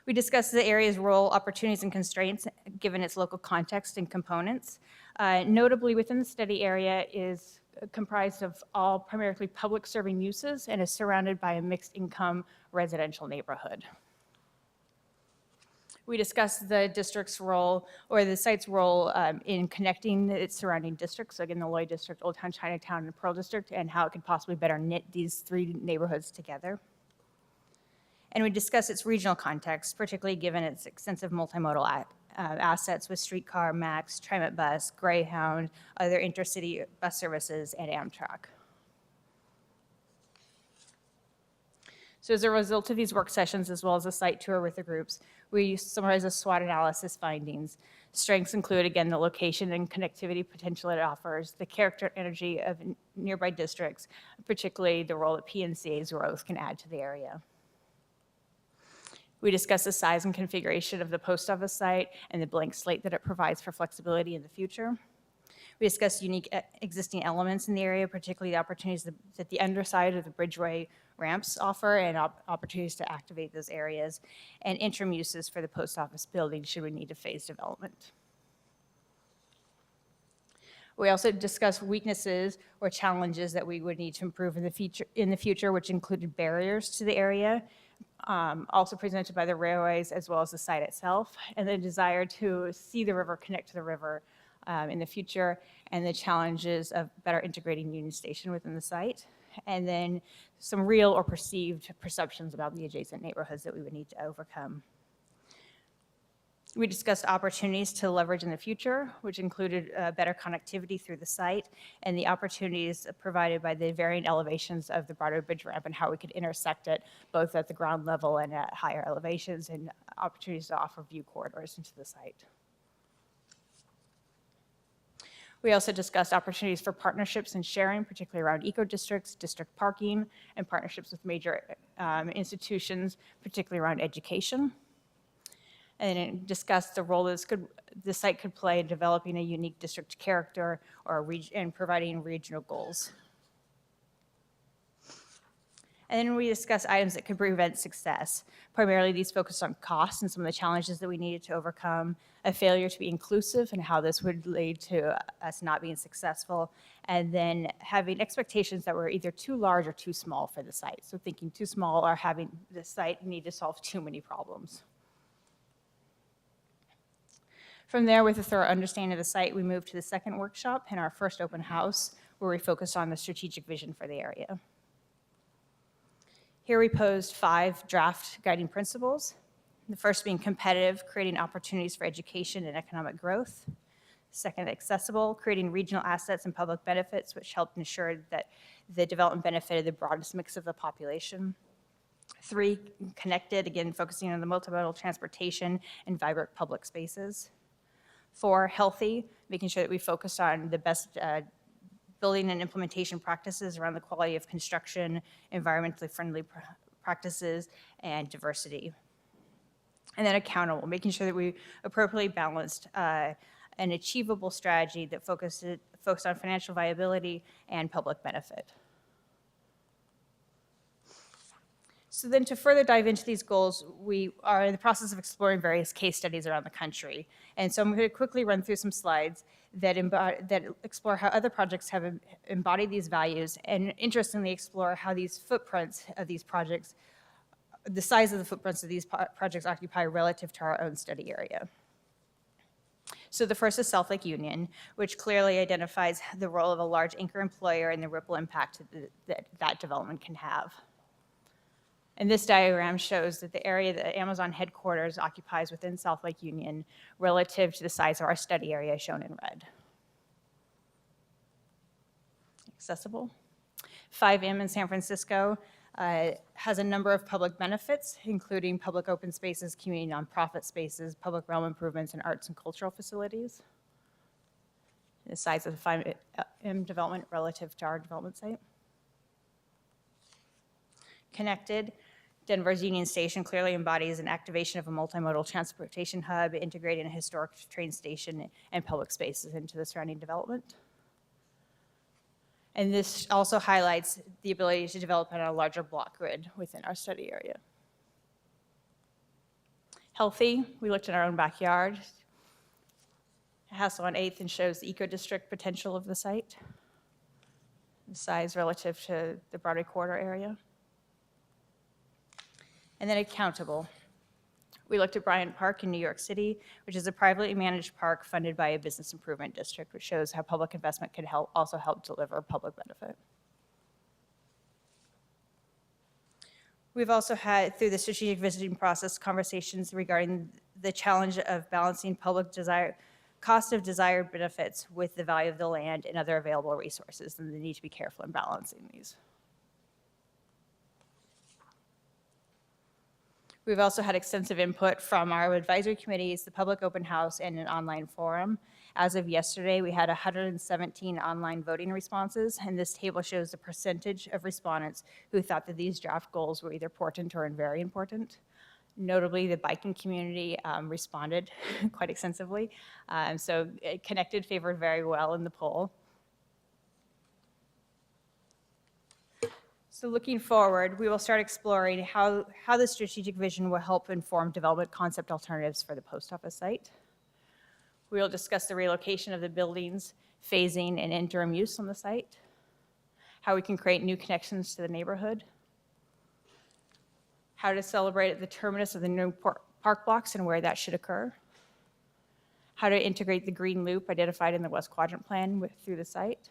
We discussed the area's role, opportunities, and constraints given its local context and components. Notably, within the study area is comprised of all primarily public serving uses and is surrounded by a mixed income residential neighborhood. We discussed the district's role, or the site's role, in connecting its surrounding districts, so again, the Lloyd District, Old Town Chinatown, and Pearl District, and how it could possibly better knit these 3 neighborhoods together. And we discussed its regional context, particularly given its extensive multimodal assets with streetcar, MAX, Tramit Bus, Greyhound, other intercity bus services, and Amtrak. So as a result of these work sessions, as well as a site tour with the groups, we summarize a SWOT analysis findings. Strengths include, again, the location and connectivity potential it offers, the character and energy of nearby districts, particularly the role that PNCA's growth can add to the area. We discuss the size and configuration of the post office site and the blank slate that it provides for flexibility in the future. We discuss unique existing elements in the area, particularly the opportunities that the underside of the bridgeway ramps offer and opportunities to activate those areas, and interim uses for the post office building should we need to phase development. We also discussed weaknesses or challenges that we would need to improve in the future, which included barriers to the area, also presented by the railways as well as the site itself, and the desire to see the river connect to the river in the future, and the challenges of better integrating Union Station within the site, and then some real or perceived perceptions about the adjacent neighborhoods that we would need to overcome. We discussed opportunities to leverage in the future, which included better connectivity through the site and the opportunities provided by the varying elevations of the Broadway Bridge ramp and how we could intersect it both at the ground level and at higher elevations, and opportunities to offer view corridors into the site. We also discussed opportunities for partnerships and sharing, particularly around eco-districts, district parking, and partnerships with major institutions, particularly around education. And it discussed the role the site could play in developing a unique district character and providing regional goals. And then we discussed items that could prevent success. Primarily, these focused on costs and some of the challenges that we needed to overcome, a failure to be inclusive and how this would lead to us not being successful, and then having expectations that were either too large or too small for the site. So thinking too small or having the site need to solve too many problems. From there, with a thorough understanding of the site, we moved to the second workshop and our first open house, where we focused on the strategic vision for the area. Here we posed 5 draft guiding principles. The first being competitive, creating opportunities for education and economic growth. Second, accessible, creating regional assets and public benefits, which helped ensure that the development benefited the broadest mix of the population. 3, connected, again, focusing on the multimodal transportation and vibrant public spaces. 4, healthy, making sure that we focus on the best building and implementation practices around the quality of construction, environmentally friendly practices, and diversity. And then accountable, making sure that we appropriately balanced an achievable strategy that focused on financial viability and public benefit. So then to further dive into these goals, we are in the process of exploring various case studies around the country. And so I'm going to quickly run through some slides that explore how other projects have embodied these values, and interestingly explore how these footprints of these projects, the size of the footprints of these projects occupy relative to our own study area. So the first is South Lake Union, which clearly identifies the role of a large anchor employer and the ripple impact that development can have. And this diagram shows that the area that Amazon headquarters occupies within South Lake Union relative to the size of our study area shown in red. Accessible. 5M in San Francisco has a number of public benefits, including public open spaces, community nonprofit spaces, public realm improvements, and arts and cultural facilities. The size of the 5M development relative to our development site. Connected, Denver's Union Station clearly embodies an activation of a multimodal transportation hub, integrating a historic train station and public spaces into the surrounding development. And this also highlights the ability to develop on a larger block grid within our study area. Healthy, we looked in our own backyard. Hassel on 8th and shows the eco-district potential of the site, the size relative to the Broadway corridor area. And then accountable. We looked at Bryant Park in New York City, which is a privately managed park funded by a business improvement district, which shows how public investment could also help deliver public benefit. We've also had, through the strategic visiting process, conversations regarding the challenge of balancing cost of desired benefits with the value of the land and other available resources, and the need to be careful in balancing these. We've also had extensive input from our advisory committees, the public open house, and an online forum. As of yesterday, we had 117 online voting responses, and this table shows the percentage of respondents who thought that these draft goals were either important or very important. Notably, the biking community responded quite extensively, so Connected favored very well in the poll. So looking forward, we will start exploring how the strategic vision will help inform development concept alternatives for the post office site. We will discuss the relocation of the buildings, phasing, and interim use on the site, how we can create new connections to the neighborhood, how to celebrate at the terminus of the new park blocks and where that should occur, how to integrate the green loop identified in the West Quadrant Plan through the site,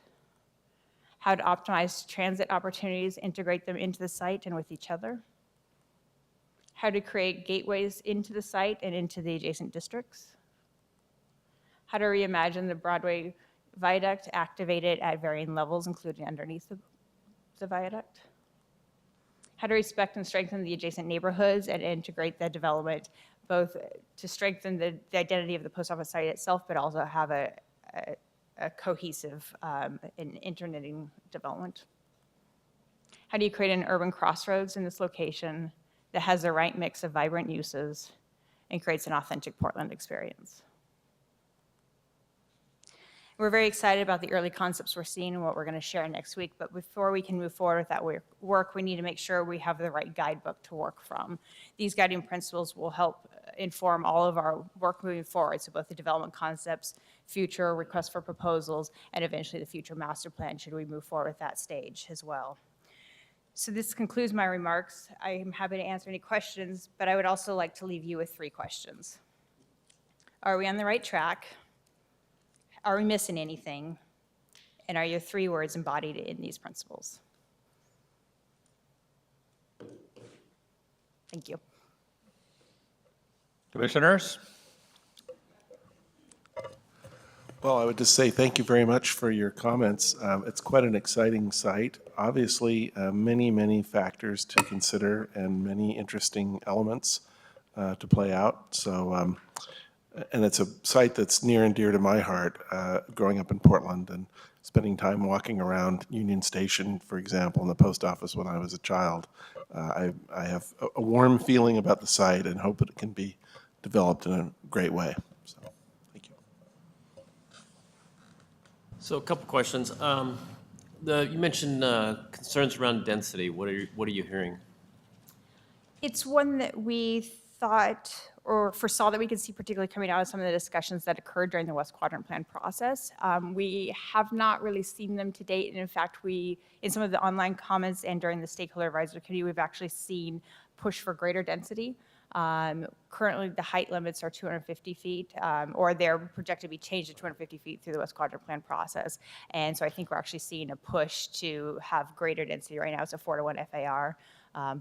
how to optimize transit opportunities, integrate them into the site and with each other, how to create gateways into the site and into the adjacent districts, how to reimagine the Broadway viaduct, activate it at varying levels, including underneath the viaduct, how to respect and strengthen the adjacent neighborhoods and integrate the development, both to strengthen the identity of the post office site itself, but also have a cohesive and interknitting development. How do you create an urban crossroads in this location that has the right mix of vibrant uses and creates an authentic Portland experience? We're very excited about the early concepts we're seeing and what we're going to share next week, but before we can move forward with that work, we need to make sure we have the right guidebook to work from. These guiding principles will help inform all of our work moving forward, so both the development concepts, future requests for proposals, and eventually the future master plan, should we move forward at that stage as well. So this concludes my remarks. I am happy to answer any questions, but I would also like to leave you with 3 questions. Are we on the right track? Are we missing anything? And are your 3 words embodied in these principles? Thank you. Commissioners? Well, I would just say thank you very much for your comments. It's quite an exciting site. Obviously, many, many factors to consider and many interesting elements to play out. So, and it's a site that's near and dear to my heart, growing up in Portland and spending time walking around Union Station, for example, and the post office when I was a child. I have a warm feeling about the site and hope that it can be developed in a great way. So, thank you. So a couple questions. You mentioned concerns around density. What are you hearing? It's one that we thought or foresaw that we could see particularly coming out of some of the discussions that occurred during the West Quadrant Plan process. We have not really seen them to date, and in fact, in some of the online comments and during the Stakeholder Advisory Committee, we've actually seen push for greater density. Currently, the height limits are 250 feet, or they're projected to be changed to 250 feet through the West Quadrant Plan process. And so I think we're actually seeing a push to have greater density. Right now, it's a 4-to-1 FAR,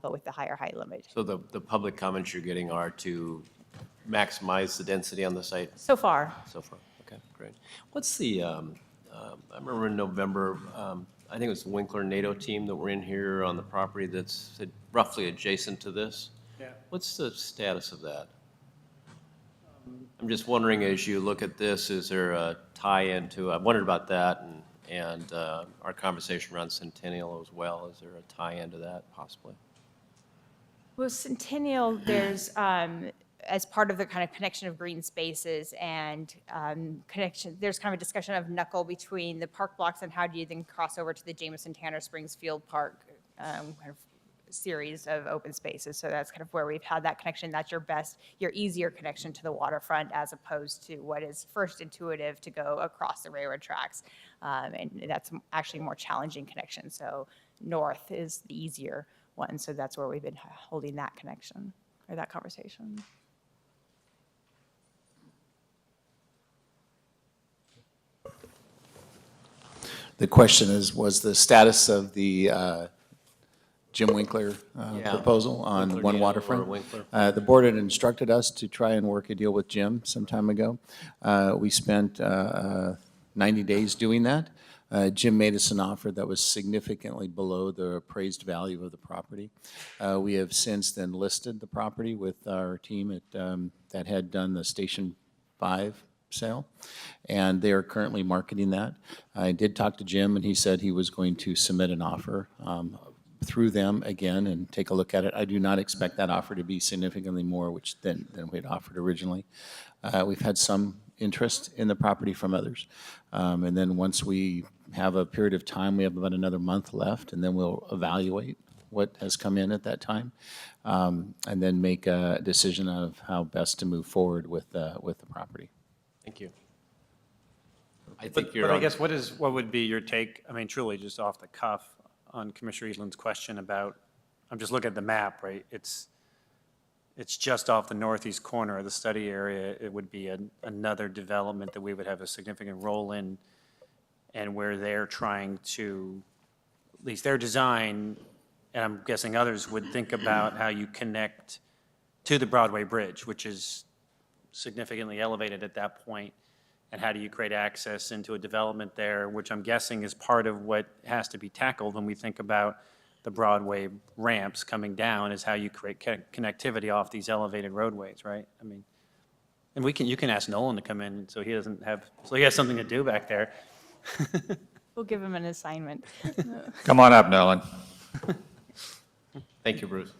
but with the higher height limit. So the public comments you're getting are to maximize the density on the site? So far. So far, okay, great. What's the, I remember in November, I think it was the Winkler NATO team that were in here on the property that's roughly adjacent to this. Yeah. What's the status of that? I'm just wondering, as you look at this, is there a tie-in to, I wondered about that and our conversation around Centennial as well. Is there a tie-in to that possibly? Well, Centennial, there's, as part of the kind of connection of green spaces and connection, there's kind of a discussion of knuckle between the park blocks and how do you then cross over to the Jameson Tanner Springs Field Park kind of series of open spaces. So that's kind of where we've had that connection. That's your easier connection to the waterfront as opposed to what is first intuitive to go across the railroad tracks. And that's actually a more challenging connection. So north is the easier one. So that's where we've been holding that connection or that conversation. The question was the status of the Jim Winkler proposal on Winkler One deal or Waterfront? Winkler. The board had instructed us to try and work a deal with Jim some time ago. We spent 90 days doing that. Jim made us an offer that was significantly below the appraised value of the property. We have since then listed the property with our team that had done the Station 5 sale, and they are currently marketing that. I did talk to Jim, and he said he was going to submit an offer through them again and take a look at it. I do not expect that offer to be significantly more than we had offered originally. We've had some interest in the property from others. And then once we have a period of time, we have about another month left, and then we'll evaluate what has come in at that time, and then make a decision of how best to move forward with the property. Thank you. I think you're But I on. guess what would be your take, I mean, truly just off the cuff, on Commissioner Eastland's question about, I'm just looking at the map, right? It's just off the northeast corner of the study area. It would be another development that we would have a significant role in, and where they're trying to, at least their design, and I'm guessing others would think about how you connect to the Broadway Bridge, which is significantly elevated at that point, and how do you create access into a development there, which I'm guessing is part of what has to be tackled when we think about the Broadway ramps coming down, is how you create connectivity off these elevated roadways, right? I mean, and you can ask Nolan to come in, so he has something to do back there. We'll give him an assignment. Come on up, Nolan. Thank you, Bruce.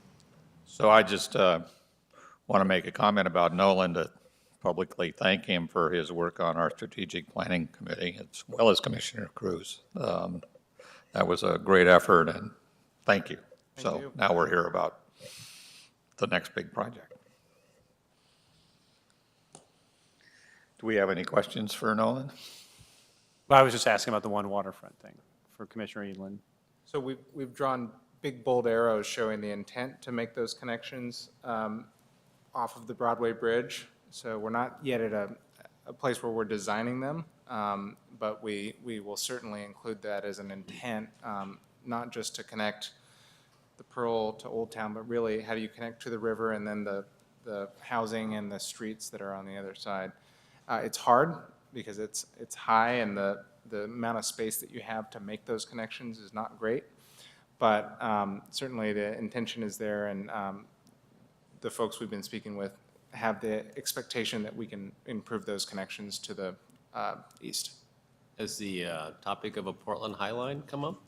So I just want to make a comment about Nolan to publicly thank him for his work on our strategic planning committee, as well as Commissioner Cruz. That was a great effort, and thank you. So now we're here about the next big project. Do we have any questions for Nolan? Well, I was just asking about the One Waterfront thing for Commissioner Eastland. So we've drawn big, bold arrows showing the intent to make those connections off of the Broadway Bridge. So we're not yet at a place where we're designing them, but we will certainly include that as an intent, not just to connect the Pearl to Old Town, but really how do you connect to the river and then the housing and the streets that are on the other side. It's hard because it's high and the amount of space that you have to make those connections is not great. But certainly the intention is there, and the folks we've been speaking with have the expectation that we can improve those connections to the east. Has the topic of a Portland High Line come up?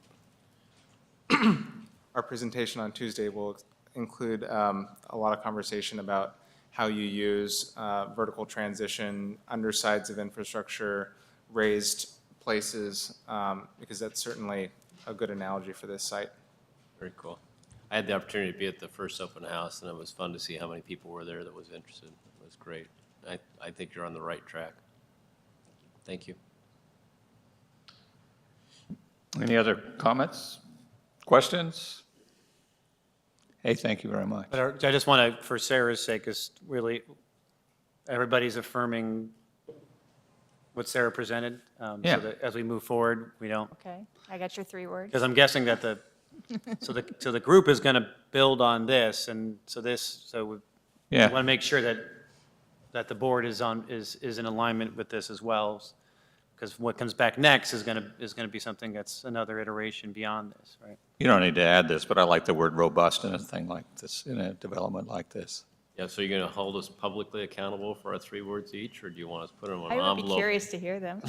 Our presentation on Tuesday will include a lot of conversation about how you use vertical transition, undersides of infrastructure, raised places, because that's certainly a good analogy for this site. Very cool. I had the opportunity to be at the first open house, and it was fun to see how many people were there that was interested. It was great. I think you're on the right track. Thank you. Any other comments, questions? Hey, thank you very much. But I just want to, for Sarah's sake, is really, everybody's affirming what Sarah presented. Yeah. So that as we move forward, we don't, Okay, I got your 3 words. because I'm guessing that so the group is going to build on this, and so we Yeah. want to make sure that the board is in alignment with this as well, because what comes back next is going to be something that's another iteration beyond this, right? You don't need to add this, but I like the word robust in a thing like this, in a development like this. Yeah, so you're going to hold us publicly accountable for our 3 words each, or do you want us to put them in an I would envelope? be curious to hear them.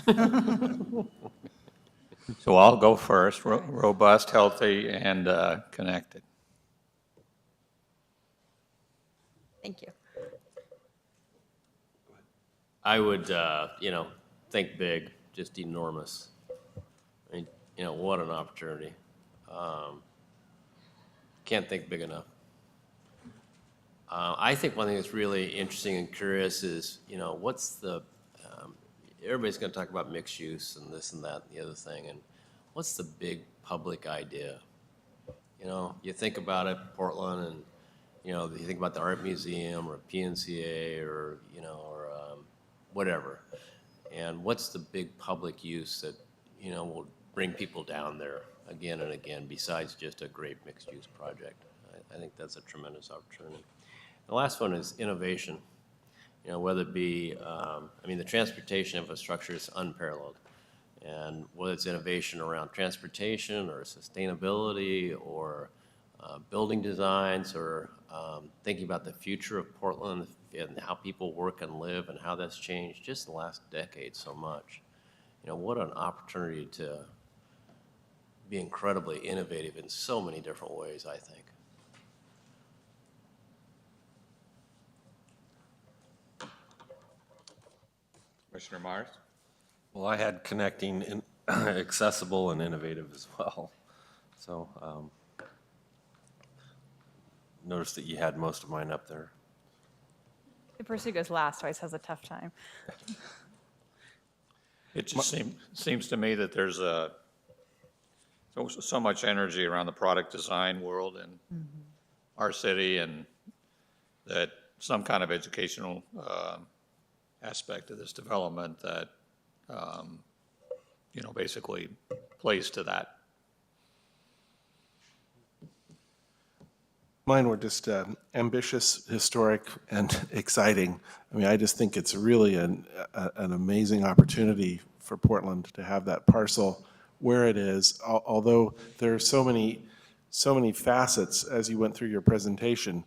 So I'll go first, robust, healthy, and connected. Thank you. I would, think big, just enormous. I mean, what an opportunity. Can't think big enough. I think one thing that's really interesting and curious is, what's the, everybody's going to talk about mixed use and this and that and the other thing, and what's the big public idea? You think about it, Portland, and, you think about the art museum or PNCA or, whatever. And what's the big public use that, will bring people down there again and again, besides just a great mixed-use project? I think that's a tremendous opportunity. The last one is innovation. Whether it be, the transportation infrastructure is unparalleled. And whether it's innovation around transportation or sustainability or building designs or thinking about the future of Portland and how people work and live and how that's changed just in the last decade so much. What an opportunity to be incredibly innovative in so many different ways, I think. Commissioner Myers? Well, I had connecting and accessible and innovative as well. So notice that you had most of mine up there. The person who goes last always has a tough time. It just seems to me that there's so much energy around the product design world in our city, and that some kind of educational aspect of this development that, basically plays to that. Mine were just ambitious, historic, and exciting. I mean, I just think it's really an amazing opportunity for Portland to have that parcel where it is, although there are so many facets as you went through your presentation.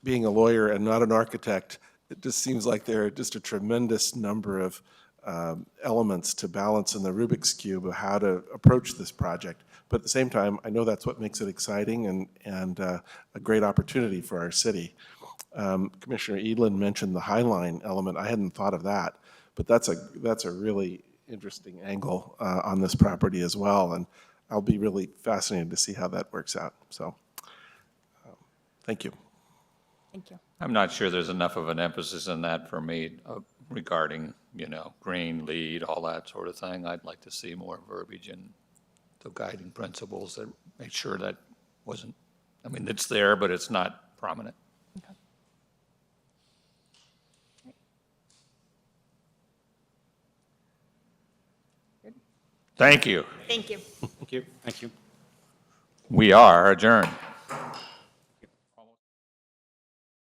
Being a lawyer and not an architect, it just seems like there are just a tremendous number of elements to balance in the Rubik's Cube of how to approach this project. But at the same time, I know that's what makes it exciting and a great opportunity for our city. Commissioner Edlin mentioned the High Line element. I hadn't thought of that, but that's a really interesting angle on this property as well. And I'll be really fascinated to see how that works out. So, thank you. Thank you. I'm not sure there's enough of an emphasis in that for me regarding, green, lead, all that sort of thing. I'd like to see more verbiage and the guiding principles that make sure that wasn't, it's there, but it's not prominent. Okay. Thank you. Thank you. Thank you. Thank you. We are adjourned.